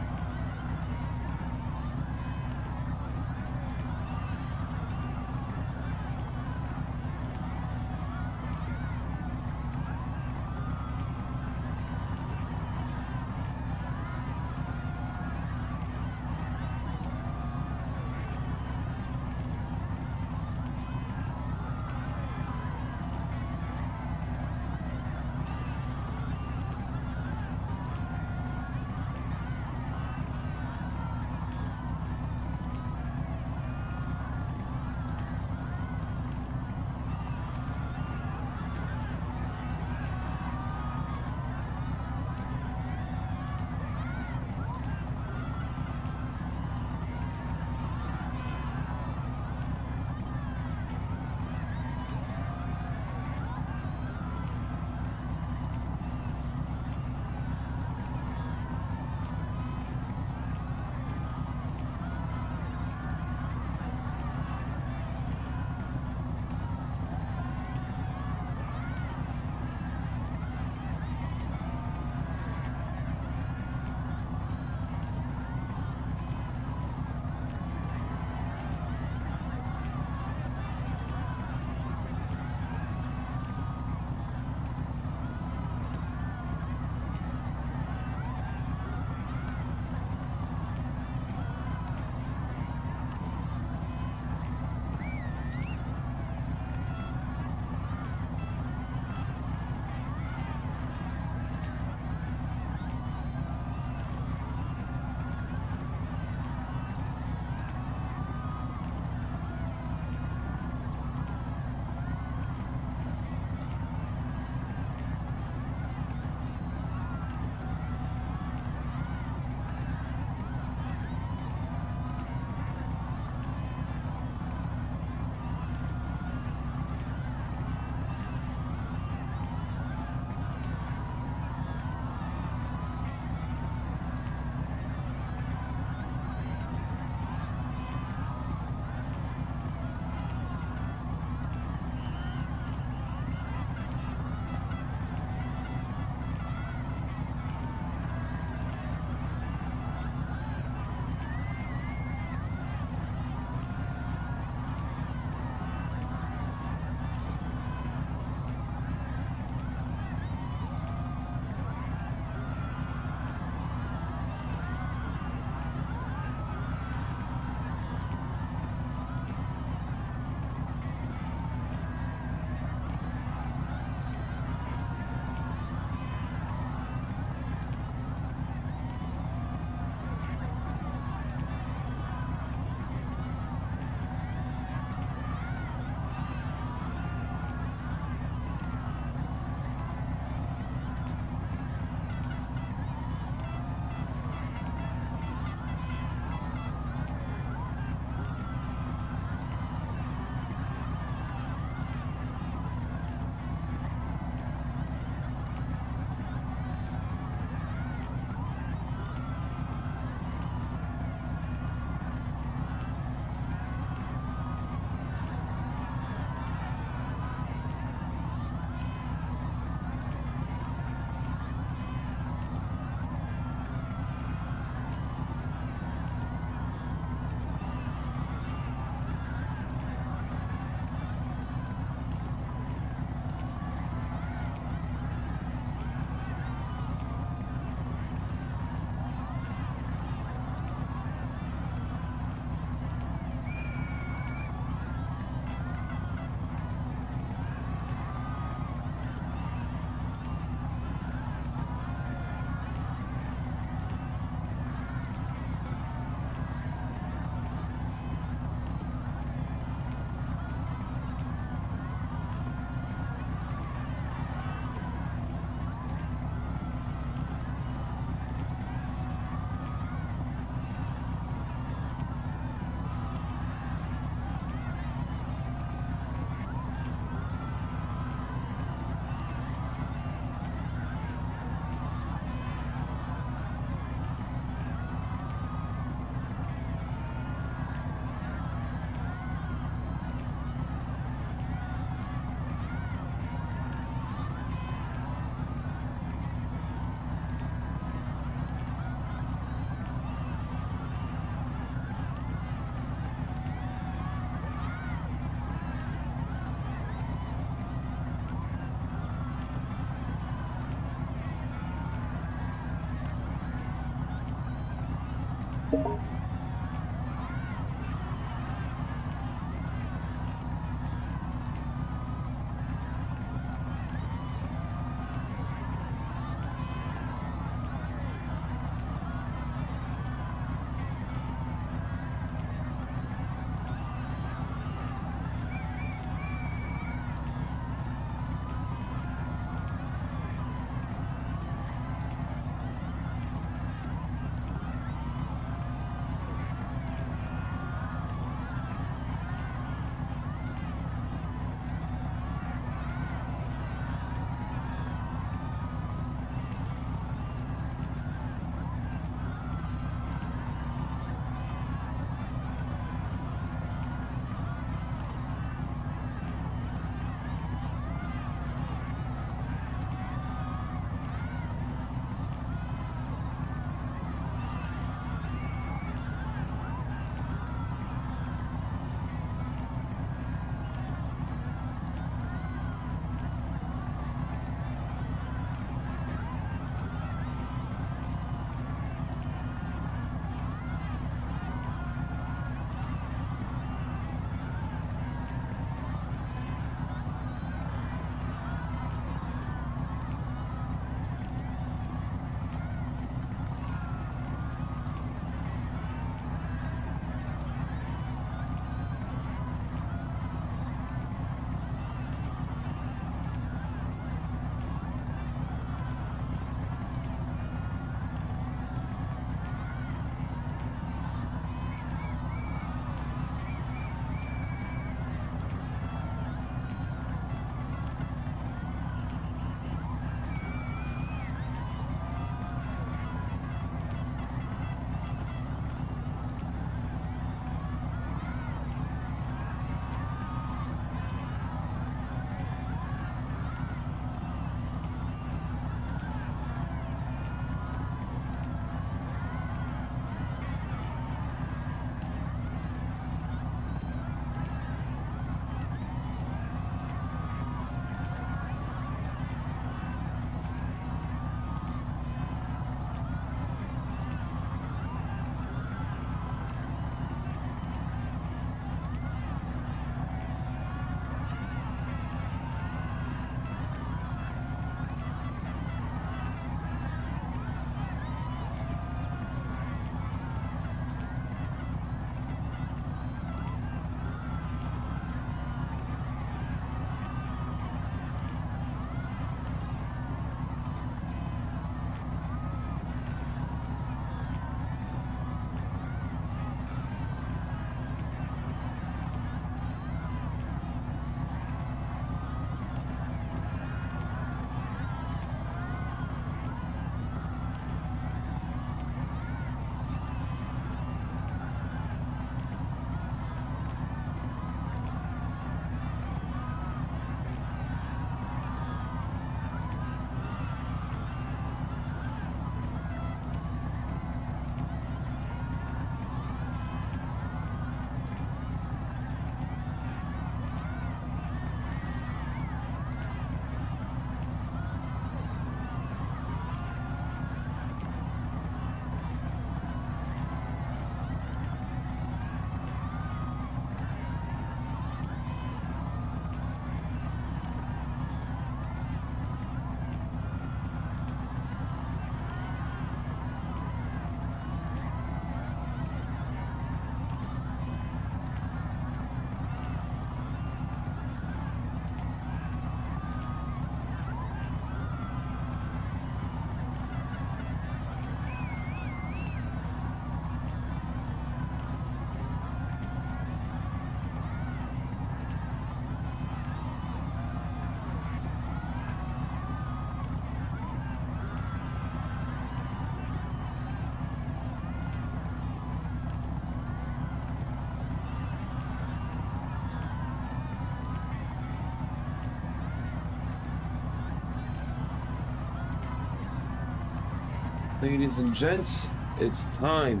S1: Ladies and gents, it's time.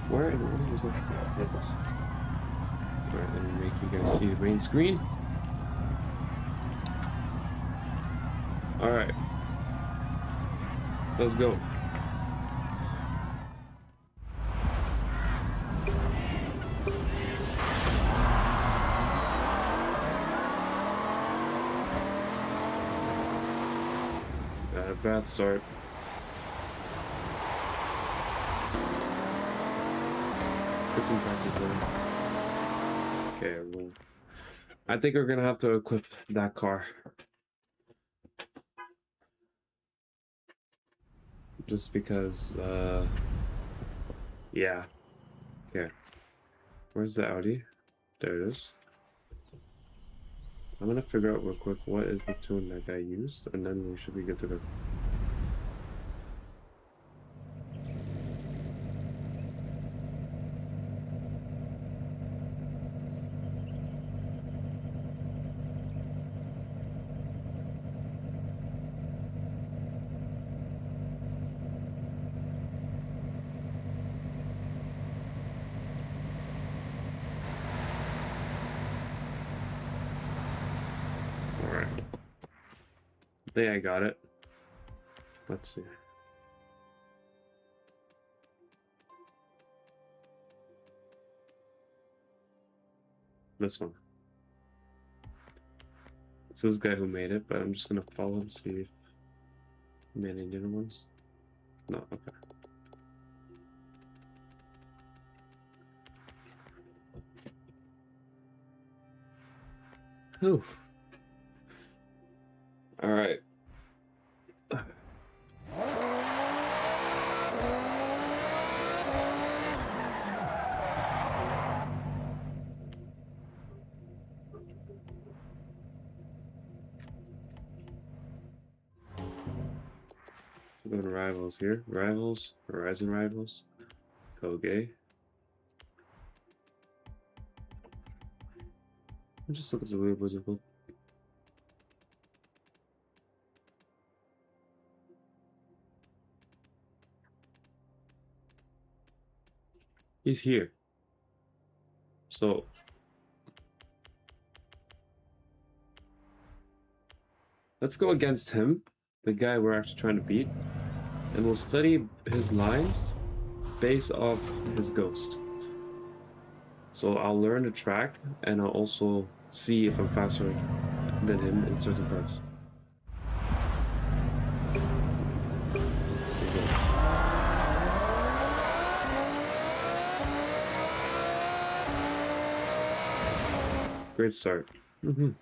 S1: Where is my purpose? Alright, let me make you guys see the main screen. Alright. Let's go. Got a bad start. Put some practice there. Okay, well, I think we're gonna have to equip that car. Just because, yeah. Okay. Where's the Audi? There it is. I'm gonna figure out real quick what is the tune that guy used, and then we should be good to go. Alright. I think I got it. Let's see. This one. It's this guy who made it, but I'm just gonna follow him, see if he made any other ones. No, okay. Whew. Alright. So going to Rivals here. Rivals, Horizon Rivals, Koge. Just look at the weird visible. He's here. So let's go against him, the guy we're actually trying to beat, and we'll study his lines based off his ghost. So I'll learn the track, and I'll also see if I'm faster than him in certain parts. Great start. Come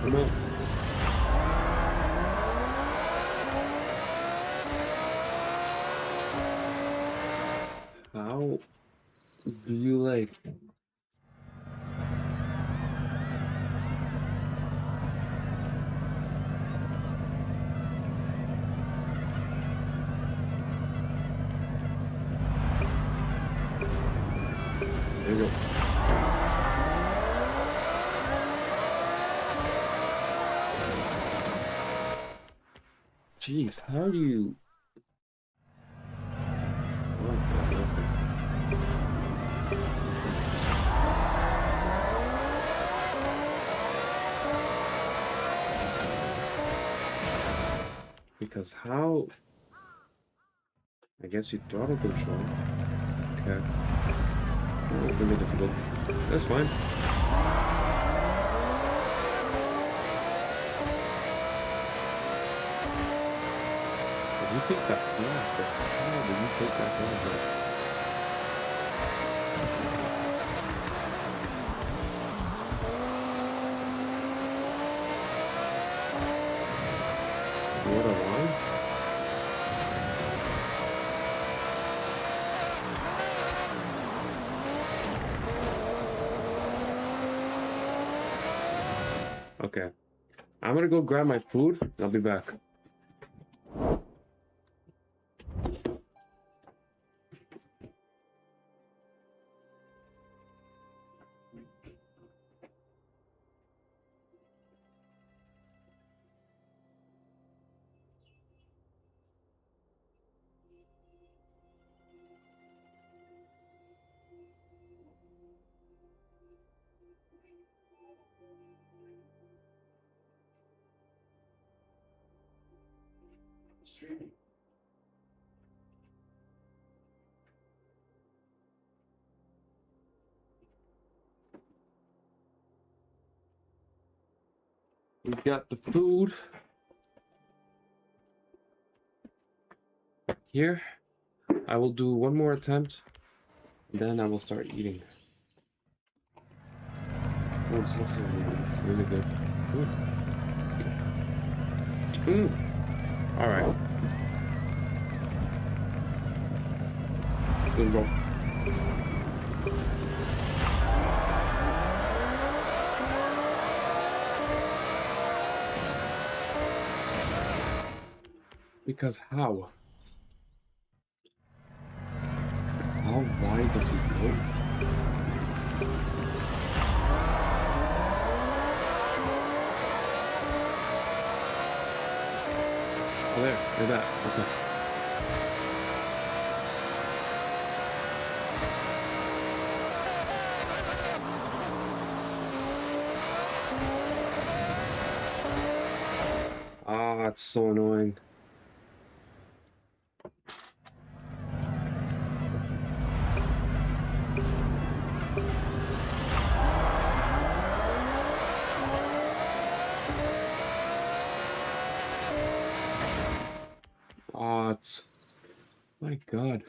S1: on. How do you like? There you go. Jeez, how do you? Oh, God. Because how? I guess you throttle control. Okay. Well, that's gonna be difficult. That's fine. If he takes that flag, but how did you take that flag? What a line. Okay. I'm gonna go grab my food. I'll be back. We've got the food here. I will do one more attempt, then I will start eating. Oh, it's also really good. All right. Good roll. Because how? How wide does he go? Oh, there. Look at that. Okay. Ah, it's so annoying. Ah, it's... My God.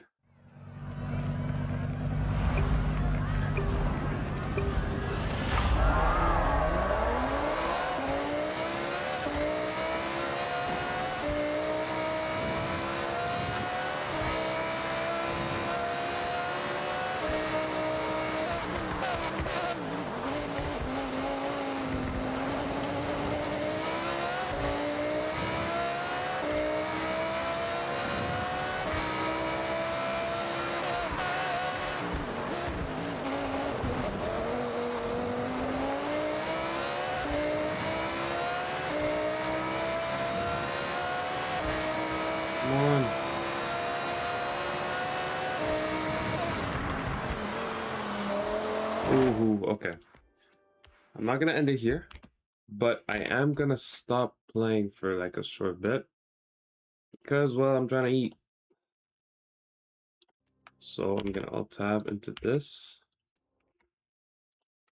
S1: Come on. Ooh, okay. I'm not gonna end it here, but I am gonna stop playing for like a short bit because, well, I'm trying to eat. So I'm gonna alt tab into this,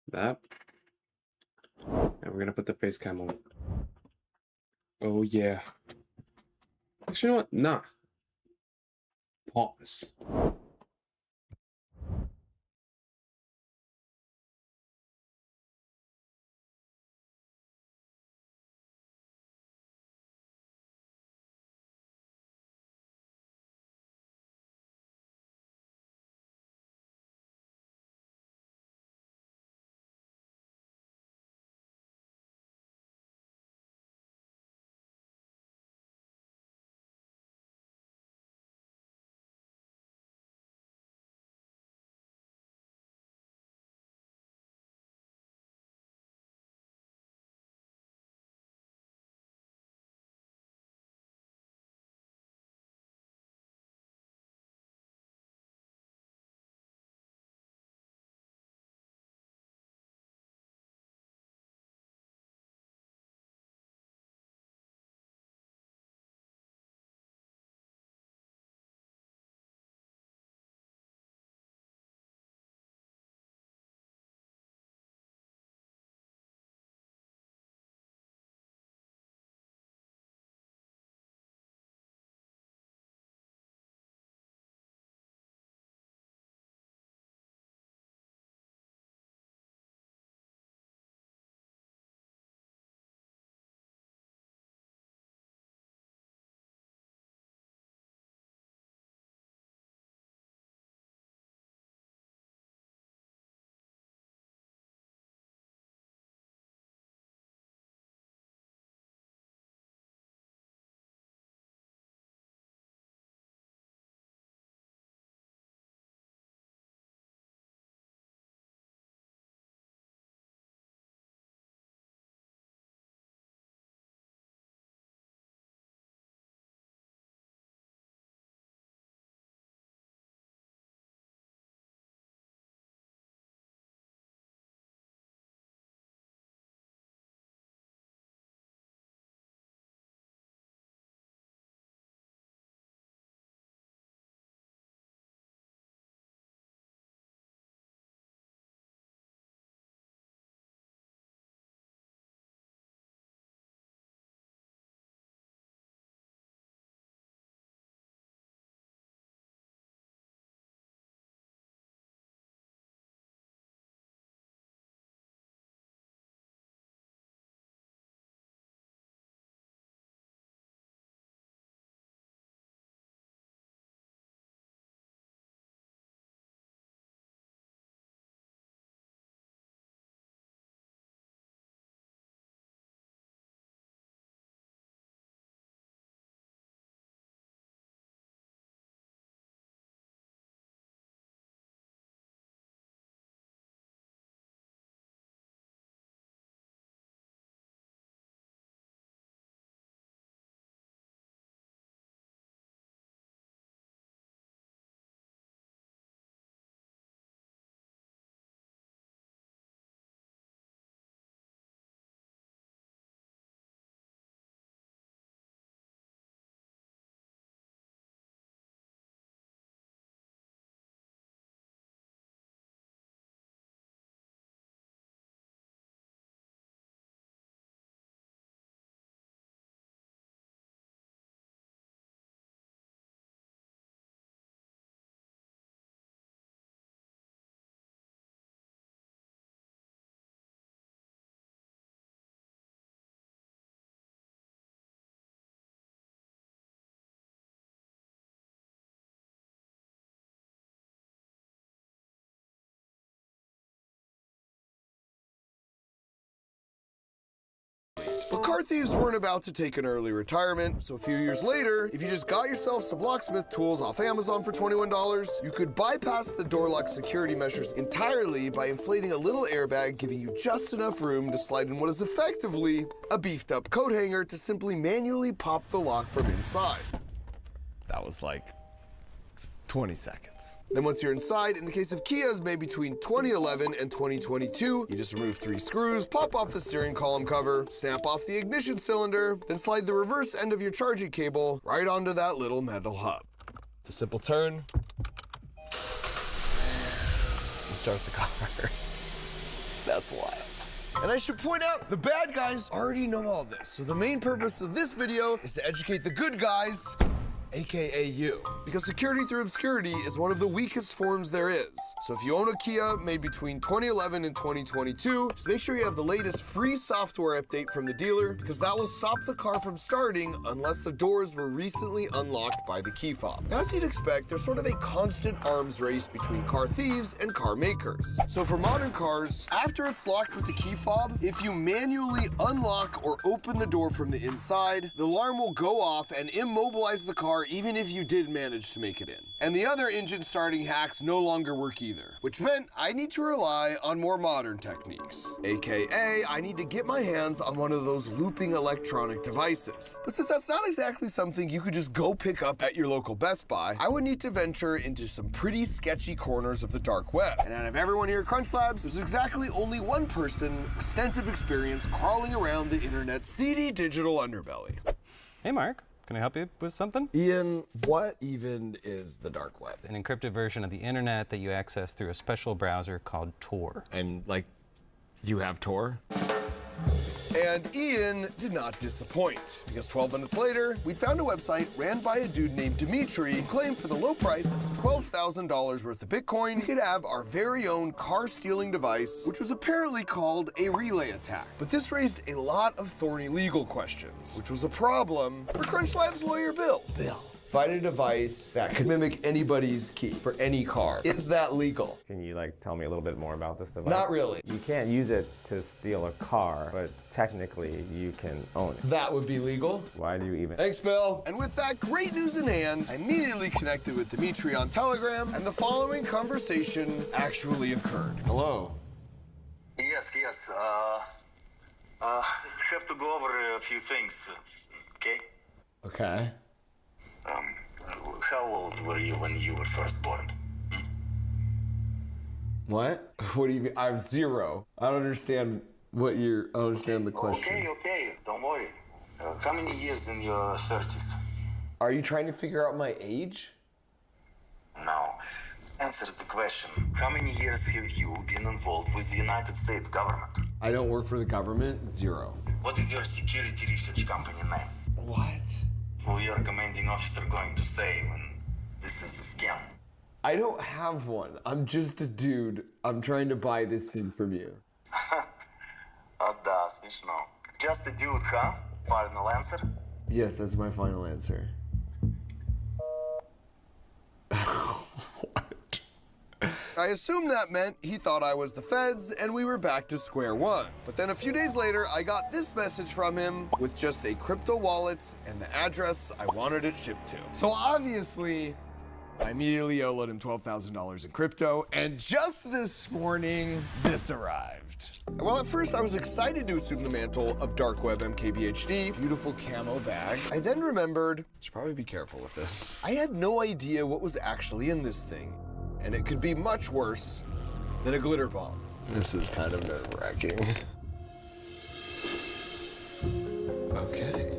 S1: that, and we're gonna put the face cam on. Oh yeah. Actually, you know what? Nah. Pause.
S5: car thieves weren't about to take an early retirement, so a few years later, if you just got yourself some locksmith tools off Amazon for $21, you could bypass the door lock security measures entirely by inflating a little airbag, giving you just enough room to slide in what is effectively a beefed up coat hanger to simply manually pop the lock from inside. That was like 20 seconds. Then once you're inside, in the case of Kias made between 2011 and 2022, you just remove 3 screws, pop off the steering column cover, snap off the ignition cylinder, then slide the reverse end of your charging cable right onto that little metal hub. It's a simple turn. You start the car. That's wild. And I should point out, the bad guys already know all this, so the main purpose of this video is to educate the good guys, AKA you. Because security through obscurity is one of the weakest forms there is. So if you own a Kia made between 2011 and 2022, just make sure you have the latest free software update from the dealer, because that will stop the car from starting unless the doors were recently unlocked by the key fob. As you'd expect, there's sort of a constant arms race between car thieves and car makers. So for modern cars, after it's locked with the key fob, if you manually unlock or open the door from the inside, the alarm will go off and immobilize the car even if you did manage to make it in. And the other engine starting hacks no longer work either, which meant I need to rely on more modern techniques. AKA, I need to get my hands on one of those looping electronic devices. But since that's not exactly something you could just go pick up at your local Best Buy, I would need to venture into some pretty sketchy corners of the dark web. And out of everyone here at Crunch Labs, there's exactly only one person with extensive experience crawling around the internet's seedy digital underbelly.
S6: Hey, Mark. Can I help you with something?
S5: Ian, what even is the dark web?
S6: An encrypted version of the internet that you access through a special browser called Tor.
S5: And, like, you have Tor? And Ian did not disappoint, because 12 minutes later, we'd found a website ran by a dude named Dimitri who claimed for the low price of $12,000 worth of Bitcoin, we could have our very own car-stealing device, which was apparently called a relay attack. But this raised a lot of thorny legal questions, which was a problem for Crunch Labs lawyer Bill. Find a device that could mimic anybody's key for any car. Is that legal?
S7: Can you tell me a little bit more about this device?
S5: Not really.
S7: You can't use it to steal a car, but technically you can own it.
S5: That would be legal.
S7: Why do you even?
S5: Thanks, Bill. And with that great news in hand, I immediately connected with Dimitri on Telegram, and the following conversation actually occurred. Hello.
S8: Yes. Just have to go over a few things, okay?
S5: Okay.
S8: How old were you when you were first born?
S5: What? What do you mean? I'm 0. I don't understand what you're. I don't understand the question.
S8: Okay. Don't worry. How many years in your 30s?
S5: Are you trying to figure out my age?
S8: No. Answer the question. How many years have you been involved with the United States government?
S5: I don't work for the government. 0.
S8: What is your security research company name?
S5: What?
S8: Will your commanding officer going to say when this is a scam?
S5: I don't have one. I'm just a dude. I'm trying to buy this thing from you.
S8: Да, смешно. Just a dude, huh? Final answer?
S5: Yes, that's my final answer. What? I assumed that meant he thought I was the feds and we were back to square one. But then a few days later, I got this message from him with just a crypto wallet and the address I wanted it shipped to. So obviously, I immediately yelled him $12,000 in crypto, and just this morning, this arrived. Well, at first I was excited to assume the mantle of dark web MKBHD, beautiful camo bag. I then remembered, should probably be careful with this. I had no idea what was actually in this thing, and it could be much worse than a glitter bomb. This is kind of nerve-wracking. Okay.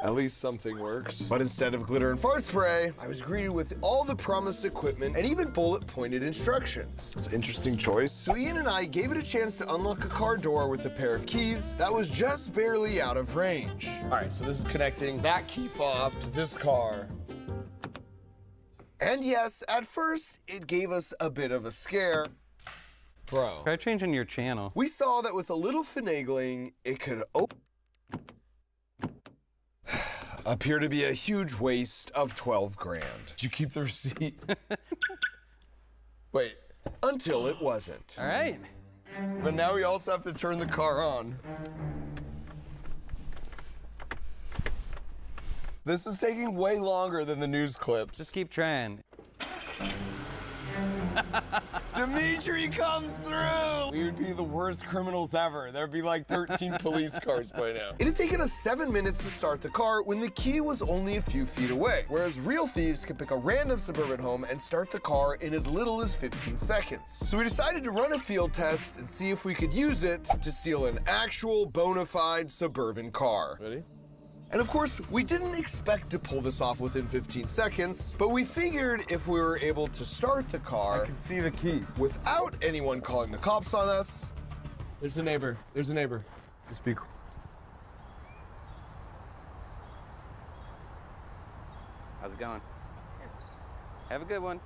S5: At least something works. But instead of glitter and fart spray, I was greeted with all the promised equipment and even bullet-pointed instructions. It's an interesting choice. So Ian and I gave it a chance to unlock a car door with a pair of keys that was just barely out of range. All right, so this is connecting that key fob to this car. And yes, at first, it gave us a bit of a scare. Bro.
S6: Try changing your channel.
S5: We saw that with a little finagling, it could appear to be a huge waste of 12 grand. Did you keep the receipt? Wait. until it wasn't.
S6: All right.
S5: But now we also have to turn the car on. This is taking way longer than the news clips.
S6: Just keep trying.
S5: Dimitri comes through! We would be the worst criminals ever. There'd be like 13 police cars by now. It had taken us 7 minutes to start the car when the key was only a few feet away, whereas real thieves can pick a random suburban home and start the car in as little as 15 seconds. So we decided to run a field test and see if we could use it to steal an actual bona fide suburban car. Ready? And of course, we didn't expect to pull this off within 15 seconds, but we figured if we were able to start the car
S7: I can see the keys.
S5: without anyone calling the cops on us.
S7: There's a neighbor. There's a neighbor. Speak.
S6: How's it going? Have a good one.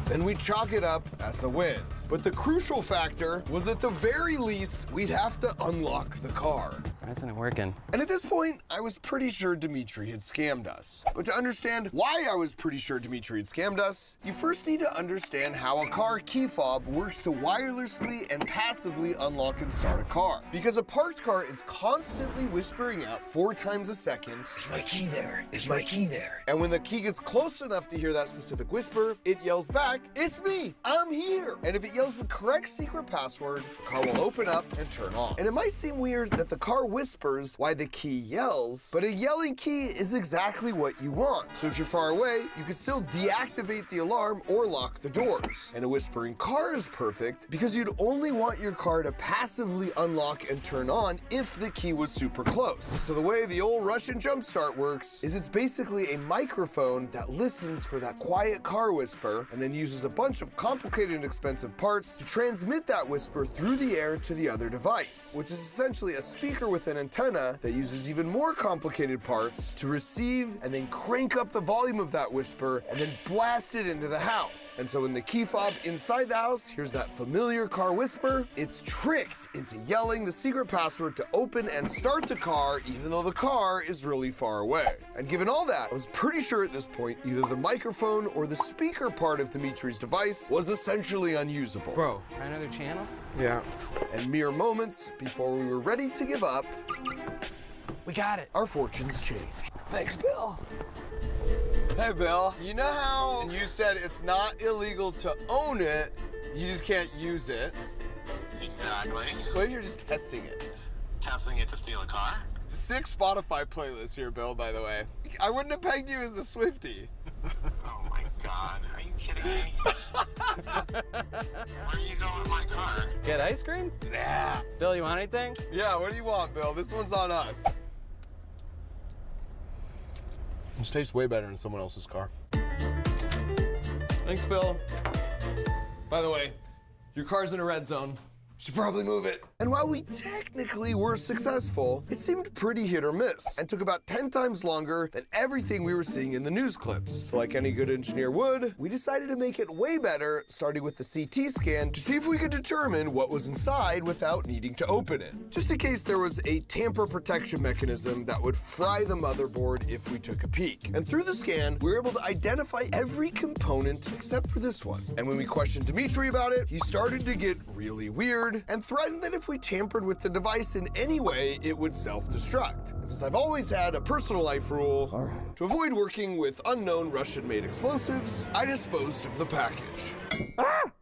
S5: Then we'd chalk it up as a win. But the crucial factor was at the very least, we'd have to unlock the car.
S6: Why isn't it working?
S5: And at this point, I was pretty sure Dimitri had scammed us. But to understand why I was pretty sure Dimitri had scammed us, you first need to understand how a car key fob works to wirelessly and passively unlock and start a car. Because a parked car is constantly whispering out 4 times a second, "Is my key there? Is my key there?" And when the key gets close enough to hear that specific whisper, it yells back, "It's me, I'm here." And if it yells the correct secret password, the car will open up and turn on. And it might seem weird that the car whispers why the key yells, but a yelling key is exactly what you want. So if you're far away, you can still deactivate the alarm or lock the doors. And a whispering car is perfect because you'd only want your car to passively unlock and turn on if the key was super close. So the way the old Russian jumpstart works is it's basically a microphone that listens for that quiet car whisper and then uses a bunch of complicated and expensive parts to transmit that whisper through the air to the other device, which is essentially a speaker with an antenna that uses even more complicated parts to receive and then crank up the volume of that whisper and then blast it into the house. And so when the key fob inside the house hears that familiar car whisper, it's tricked into yelling the secret password to open and start the car even though the car is really far away. And given all that, I was pretty sure at this point either the microphone or the speaker part of Dimitri's device was essentially unusable.
S6: Bro, try another channel?
S7: Yeah.
S5: And mere moments before we were ready to give up,
S6: We got it.
S5: our fortunes changed. Thanks, Bill. Hey, Bill. You know how you said it's not illegal to own it, you just can't use it?
S8: Exactly.
S5: What if you're just testing it?
S8: Testing it to steal a car?
S5: 6 Spotify playlists here, Bill, by the way. I wouldn't have pegged you as a Swiftie.
S8: Oh my god, are you kidding me? Where are you going with my car?
S6: Get ice cream?
S5: Yeah.
S6: Bill, you want anything?
S5: Yeah, what do you want, Bill? This one's on us. This tastes way better in someone else's car. Thanks, Bill. By the way, your car's in a red zone. Should probably move it. And while we technically were successful, it seemed pretty hit or miss and took about 10 times longer than everything we were seeing in the news clips. So like any good engineer would, we decided to make it way better, starting with the CT scan to see if we could determine what was inside without needing to open it. Just in case there was a tamper protection mechanism that would fry the motherboard if we took a peek. And through the scan, we were able to identify every component except for this one. And when we questioned Dimitri about it, he started to get really weird and threatened that if we tampered with the device in any way, it would self-destruct. And since I've always had a personal life rule, to avoid working with unknown Russian-made explosives, I disposed of the package.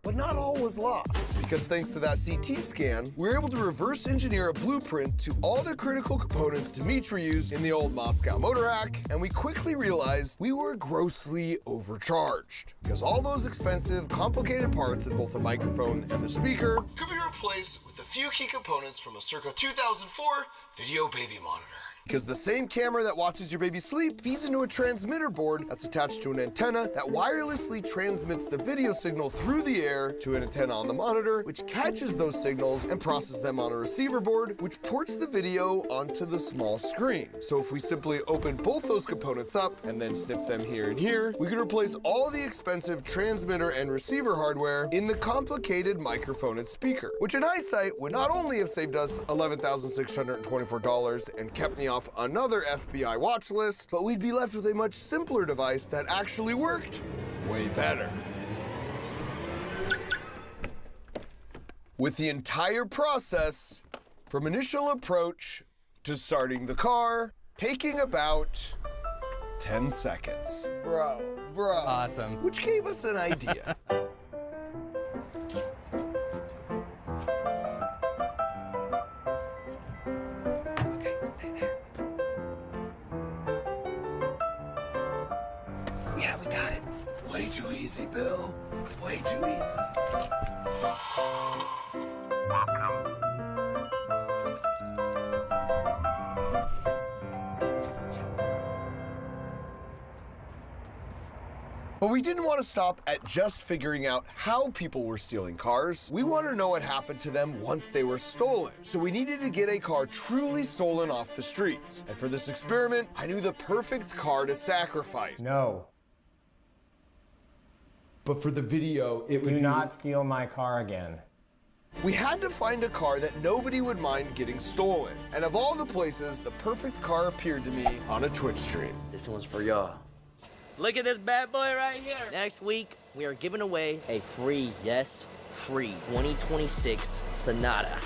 S5: But not all was lost, because thanks to that CT scan, we were able to reverse engineer a blueprint to all the critical components Dimitri used in the old Moscow motor hack, and we quickly realized we were grossly overcharged, because all those expensive, complicated parts in both the microphone and the speaker could be replaced with a few key components from a circa 2004 video baby monitor. Because the same camera that watches your baby sleep feeds into a transmitter board that's attached to an antenna that wirelessly transmits the video signal through the air to an antenna on the monitor, which catches those signals and processes them on a receiver board, which ports the video onto the small screen. So if we simply open both those components up and then snip them here and here, we can replace all the expensive transmitter and receiver hardware in the complicated microphone and speaker, which in hindsight would not only have saved us $11,624 and kept me off another FBI watch list, but we'd be left with a much simpler device that actually worked way better. with the entire process from initial approach to starting the car taking about 10 seconds. Bro.
S6: Awesome.
S5: Which gave us an idea.
S6: Okay, stay there.
S5: Yeah, we got it. Way too easy, Bill. Way too easy. But we didn't want to stop at just figuring out how people were stealing cars. We wanted to know what happened to them once they were stolen. So we needed to get a car truly stolen off the streets. And for this experiment, I knew the perfect car to sacrifice.
S7: No,
S5: But for the video, it would
S7: do
S5: be...
S7: not steal my car again.
S5: We had to find a car that nobody would mind getting stolen. And of all the places, the perfect car appeared to me on a Twitch stream.
S9: This one's for y'all. Look at this bad boy right here. Next week, we are giving away a free, yes, free 2026 Sonata.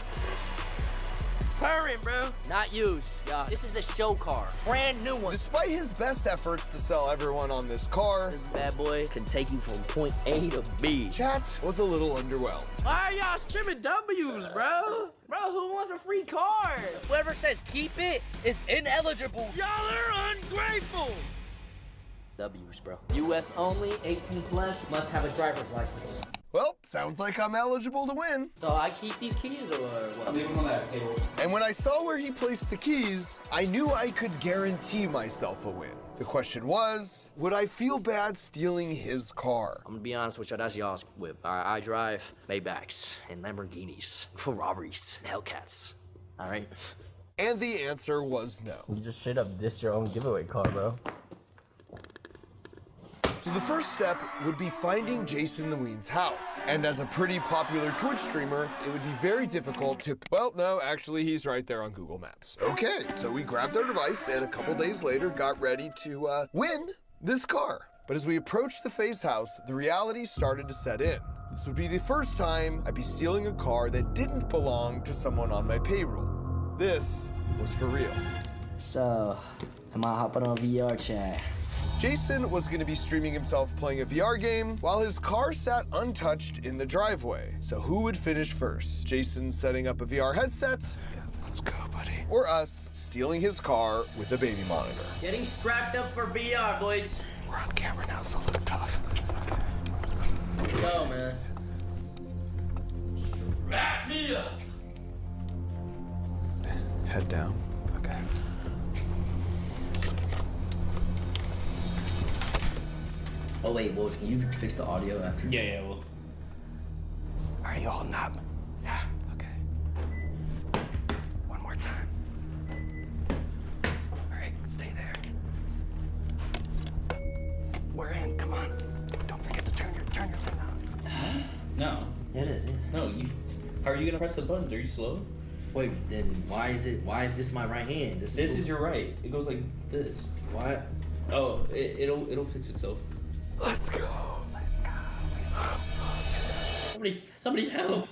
S9: Current, bro. Not used, y'all. This is the show car. Brand new one.
S5: Despite his best efforts to sell everyone on this car,
S9: This bad boy can take you from point A to B.
S5: chat was a little underwhelmed.
S9: Why are y'all streaming W's, bro? Bro, who wants a free car? Whoever says keep it is ineligible. Y'all are ungrateful. W's, bro. US only, 18 plus, must have a driver's license.
S5: Well, sounds like I'm eligible to win.
S9: So I keep these keys or what?
S4: Leave them on that table.
S5: And when I saw where he placed the keys, I knew I could guarantee myself a win. The question was, would I feel bad stealing his car?
S9: I'm gonna be honest with you, that's y'all's whip. I drive Maybachs and Lamborghinis, Ferraris, and Hellcats. All right?
S5: And the answer was no.
S9: You just straight up diss your own giveaway car, bro.
S5: So the first step would be finding Jason the Ween's house. And as a pretty popular Twitch streamer, it would be very difficult to, well, no, actually he's right there on Google Maps. Okay, so we grabbed our device and a couple days later got ready to win this car. But as we approached the FaZe house, the reality started to set in. This would be the first time I'd be stealing a car that didn't belong to someone on my payroll. This was for real.
S9: So, am I hopping on VR chat?
S5: Jason was going to be streaming himself playing a VR game while his car sat untouched in the driveway. So who would finish first? Jason setting up a VR headset?
S2: Let's go, buddy.
S5: Or us stealing his car with a baby monitor?
S9: Getting strapped up for VR, boys.
S2: We're on camera now, so look tough.
S9: Let's go, man. Strap me up.
S2: Head down. Okay.
S9: Oh wait, Woj, can you fix the audio after?
S4: Yeah, well.
S2: Are you holding up? Yeah. Okay. One more time. All right, stay there. We're in. Come on. Don't forget to turn your thing on.
S4: No.
S9: It is.
S4: No, you. How are you gonna press the buttons? Are you slow?
S9: Wait, then why is this my right hand?
S4: This is your right. It goes like this.
S9: Why?
S4: Oh, it'll fix itself.
S5: Let's go.
S9: Somebody help.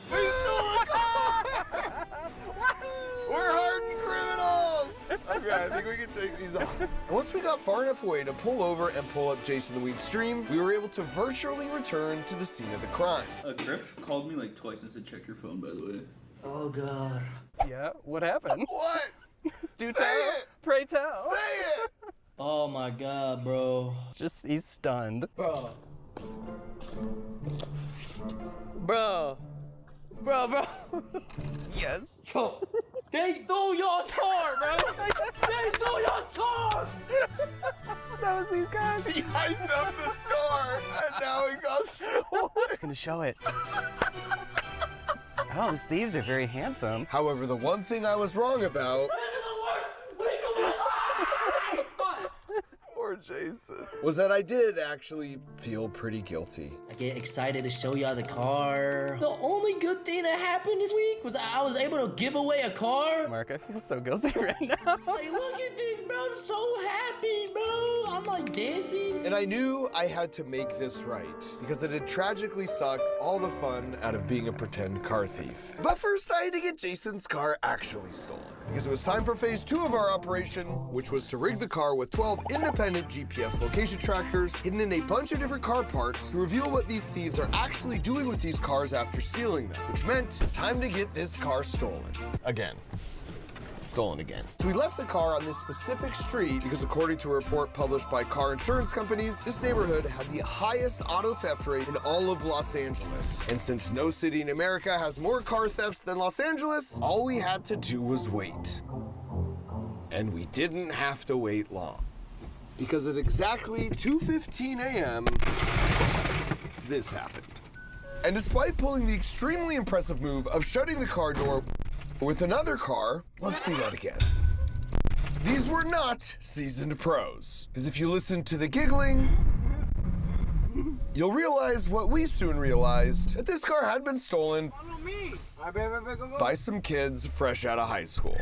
S5: We're hardened criminals! Okay, I think we can take these off. And once we got far enough away to pull over and pull up Jason the Ween's stream, we were able to virtually return to the scene of the crime.
S10: Griff called me like twice and said check your phone, by the way.
S9: Oh god.
S11: Yeah, what happened?
S5: What?
S11: Do
S5: Say
S11: tell.
S5: it!
S11: Pray tell.
S5: Say it!
S9: Oh my god, bro.
S11: Just, he's stunned.
S9: Bro. Bro.
S11: Yes.
S9: Yo, they stole your car, bro. They stole your car.
S11: That was these guys.
S5: He hyped up this car, and now he got stolen.
S11: It's gonna show it. Oh, these thieves are very handsome.
S5: However, the one thing I was wrong about...
S9: This is the worst week of my life.
S5: Poor Jason. was that I did actually feel pretty guilty.
S9: I get excited to show y'all the car. The only good thing that happened this week was I was able to give away a car.
S11: Mark, I feel so guilty right now.
S9: Like, look at this, bro. I'm so happy, bro. I'm like dancing.
S5: And I knew I had to make this right because it had tragically sucked all the fun out of being a pretend car thief. But first, I had to get Jason's car actually stolen because it was time for phase 2 of our operation, which was to rig the car with 12 independent GPS location trackers hidden in a bunch of different car parts to reveal what these thieves are actually doing with these cars after stealing them, which meant it's time to get this car stolen. Again. Stolen again. So we left the car on this specific street because according to a report published by car insurance companies, this neighborhood had the highest auto theft rate in all of Los Angeles. And since no city in America has more car thefts than Los Angeles, all we had to do was wait. And we didn't have to wait long. Because at exactly 2:15 a.m., this happened. And despite pulling the extremely impressive move of shutting the car door with another car, let's see that again. These were not seasoned pros. Because if you listen to the giggling, you'll realize what we soon realized, that this car had been stolen by some kids fresh out of high school.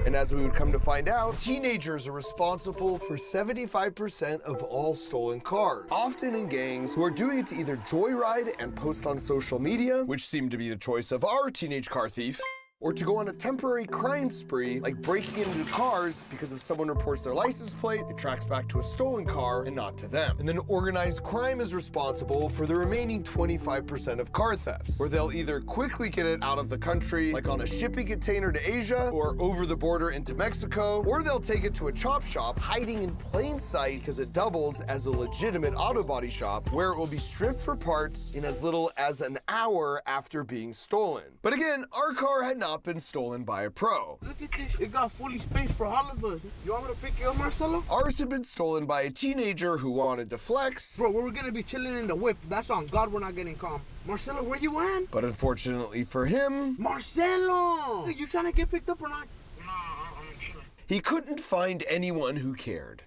S5: And as we would come to find out, teenagers are responsible for 75% of all stolen cars, often in gangs who are doing it to either joyride and post on social media, which seemed to be the choice of our teenage car thief, or to go on a temporary crime spree, like breaking into cars because if someone reports their license plate, it tracks back to a stolen car and not to them. And then organized crime is responsible for the remaining 25% of car thefts, where they'll either quickly get it out of the country, like on a shipping container to Asia, or over the border into Mexico, or they'll take it to a chop shop, hiding in plain sight because it doubles as a legitimate auto body shop, where it will be stripped for parts in as little as an hour after being stolen. But again, our car had not been stolen by a pro.
S12: Look at this, it got fully space for all of us. You want me to pick you up, Marcelo?
S5: Ours had been stolen by a teenager who wanted to flex.
S12: Bro, we're gonna be chilling in the whip. That's on God we're not getting calm. Marcelo, where you at?
S5: But unfortunately for him,
S12: Marcelo! You trying to get picked up or not? No, I'm chilling.
S5: He couldn't find anyone who cared.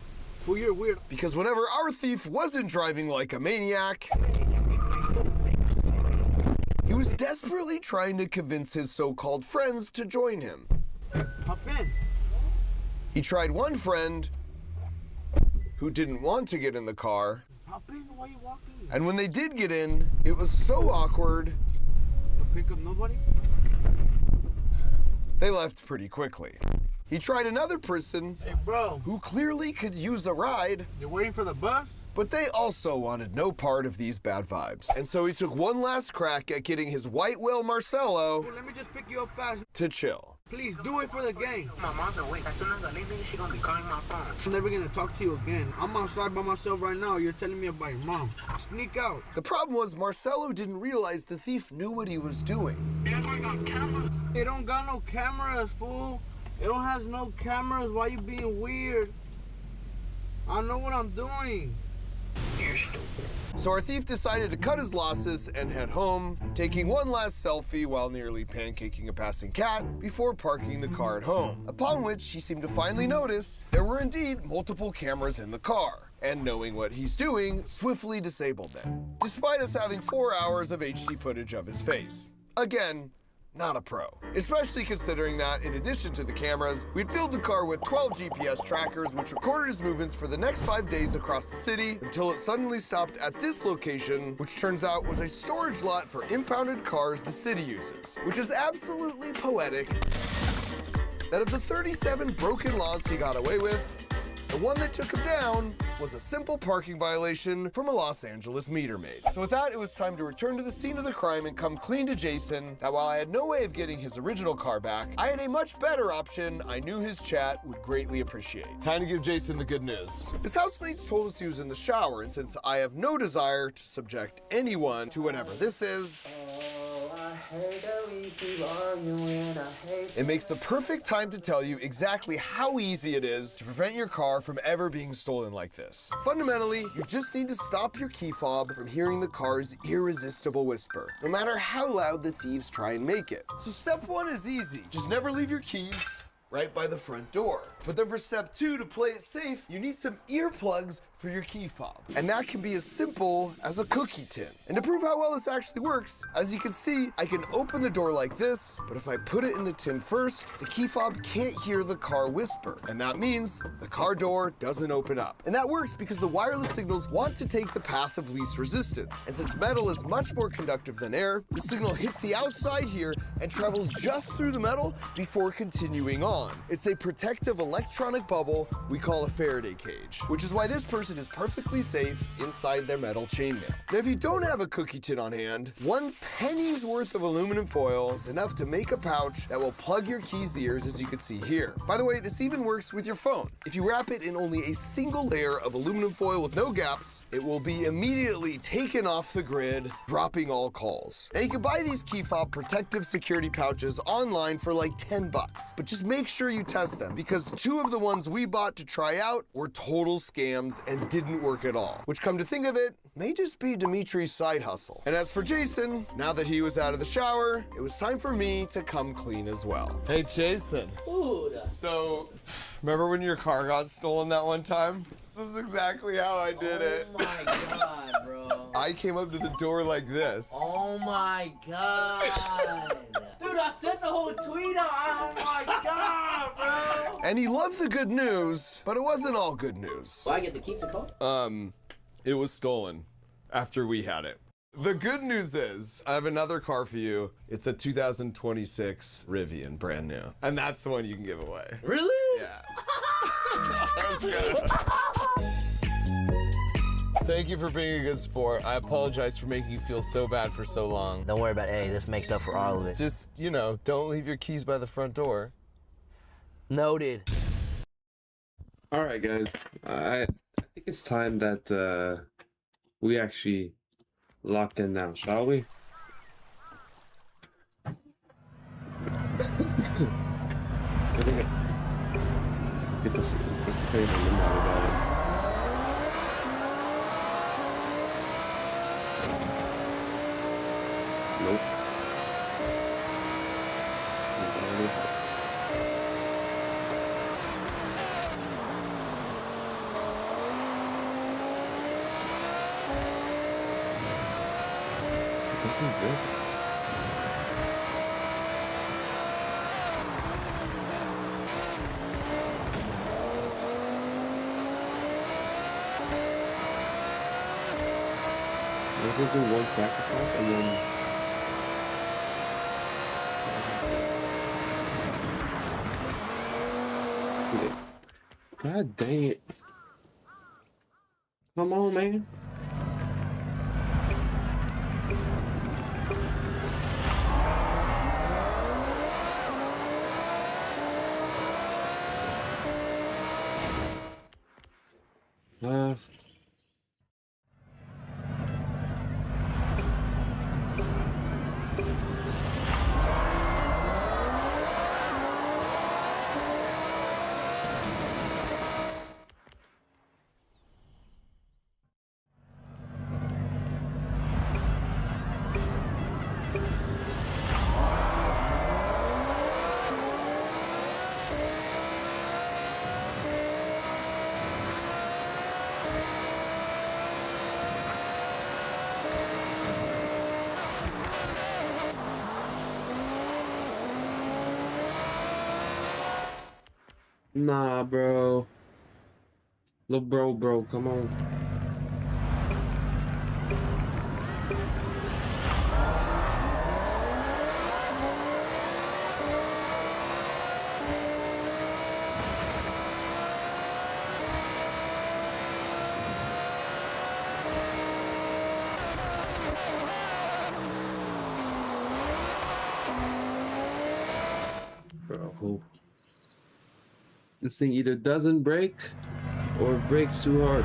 S12: Well, you're weird.
S5: Because whenever our thief wasn't driving like a maniac, he was desperately trying to convince his so-called friends to join him.
S12: Hop in.
S5: He tried one friend who didn't want to get in the car.
S12: Hop in, why you walking?
S5: And when they did get in, it was so awkward.
S12: To pick up nobody?
S5: They left pretty quickly. He tried another person
S12: Hey, bro.
S5: who clearly could use a ride.
S12: You're waiting for the bus?
S5: But they also wanted no part of these bad vibes. And so he took one last crack at getting his white whale Marcelo
S12: Let me just pick you up fast.
S5: to chill.
S12: Please, do it for the gang.
S13: My mom's awake. As soon as I leave, she's gonna be calling my phone.
S12: I'm never gonna talk to you again. I'm outside by myself right now. You're telling me about your mom. Sneak out.
S5: The problem was Marcelo didn't realize the thief knew what he was doing.
S12: They don't got no cameras, fool. It don't has no cameras. Why you being weird? I know what I'm doing.
S5: So our thief decided to cut his losses and head home, taking one last selfie while nearly pancaking a passing cat before parking the car at home. Upon which he seemed to finally notice there were indeed multiple cameras in the car, and knowing what he's doing, swiftly disabled them, despite us having 4 hours of HD footage of his face. Again, not a pro. Especially considering that, in addition to the cameras, we'd filled the car with 12 GPS trackers which recorded his movements for the next 5 days across the city until it suddenly stopped at this location, which turns out was a storage lot for impounded cars the city uses. Which is absolutely poetic that of the 37 broken laws he got away with, the one that took him down was a simple parking violation from a Los Angeles meter maid. So with that, it was time to return to the scene of the crime and come clean to Jason that while I had no way of getting his original car back, I had a much better option I knew his chat would greatly appreciate. Time to give Jason the good news. His housemates told us he was in the shower, and since I have no desire to subject anyone to whatever this is, it makes the perfect time to tell you exactly how easy it is to prevent your car from ever being stolen like this. Fundamentally, you just need to stop your key fob from hearing the car's irresistible whisper, no matter how loud the thieves try and make it. So step one is easy. Just never leave your keys right by the front door. But then for step 2, to play it safe, you need some earplugs for your key fob. And that can be as simple as a cookie tin. And to prove how well this actually works, as you can see, I can open the door like this, but if I put it in the tin first, the key fob can't hear the car whisper. And that means the car door doesn't open up. And that works because the wireless signals want to take the path of least resistance. And since metal is much more conductive than air, the signal hits the outside here and travels just through the metal before continuing on. It's a protective electronic bubble we call a Faraday cage, which is why this person is perfectly safe inside their metal chainmail. Now, if you don't have a cookie tin on hand, 1 penny's worth of aluminum foil is enough to make a pouch that will plug your key's ears, as you can see here. By the way, this even works with your phone. If you wrap it in only a single layer of aluminum foil with no gaps, it will be immediately taken off the grid, dropping all calls. Now, you can buy these key fob protective security pouches online for like 10 bucks, but just make sure you test them, because 2 of the ones we bought to try out were total scams and didn't work at all, which, come to think of it, may just be Dimitri's side hustle. And as for Jason, now that he was out of the shower, it was time for me to come clean as well. Hey Jason.
S9: Dude.
S5: So, remember when your car got stolen that one time? This is exactly how I did it.
S9: Oh my god, bro.
S5: I came up to the door like this.
S9: Oh my god. Dude, I sent a whole tweet out. Oh my god, bro.
S5: And he loved the good news, but it wasn't all good news.
S9: Do I get to keep the car?
S5: It was stolen after we had it. The good news is, I have another car for you. It's a 2026 Rivian, brand new. And that's the one you can give away.
S9: Really?
S5: Yeah. That's good. Thank you for being a good sport. I apologize for making you feel so bad for so long.
S9: Don't worry about it. Hey, this makes up for all of it.
S5: Just, you know, don't leave your keys by the front door.
S9: Noted.
S1: All right, guys. I think it's time that we actually lock in now, shall we? I think get this paper about it. Nope. It doesn't work. I was gonna do 1 practice lap and then God dang it. Come on, man. Nah, bro. Little bro, come on. Bro. This thing either doesn't break or it breaks too hard.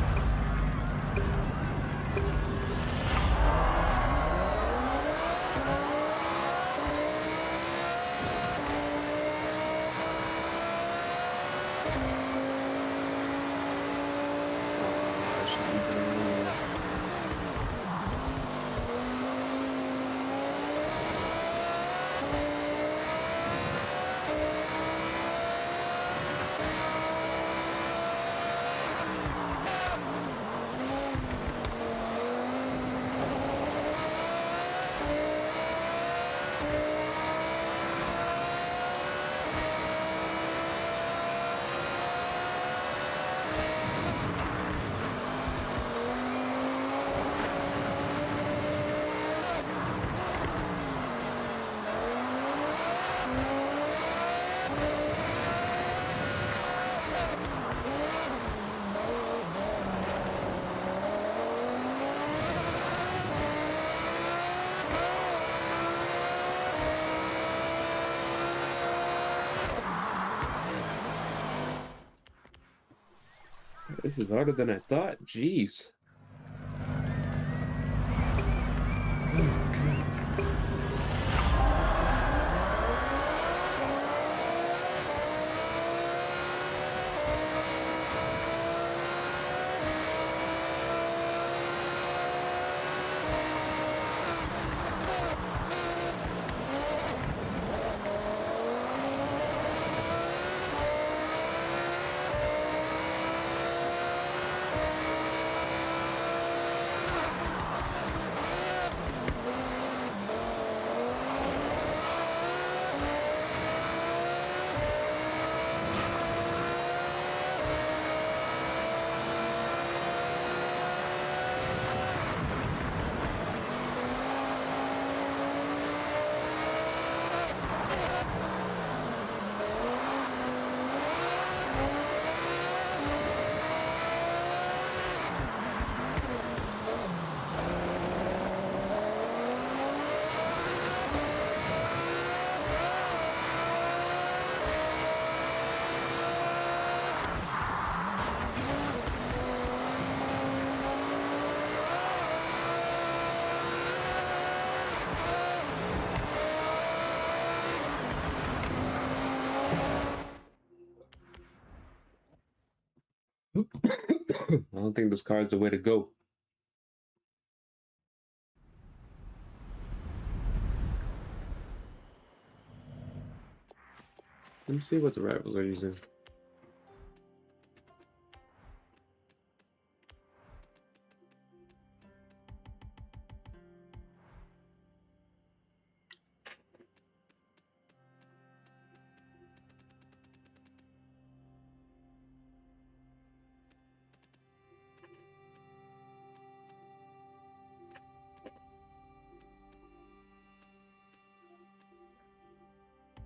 S1: This is harder than I thought. Jeez. I don't think this car is the way to go. Let me see what the rivals are using.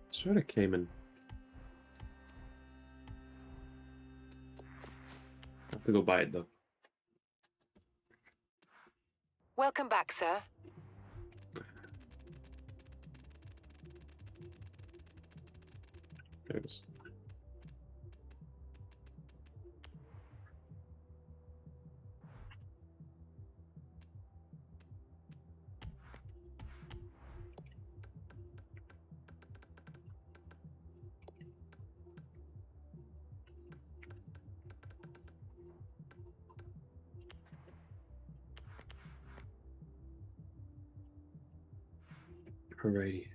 S1: Sort of Cayman. I have to go buy it though.
S14: Welcome back, sir.
S1: There it is. Alrighty.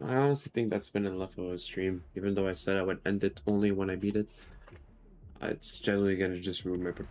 S1: I honestly think that's been enough of a stream, even though I said I would end it only when I beat it. It's generally gonna just ruin my performance.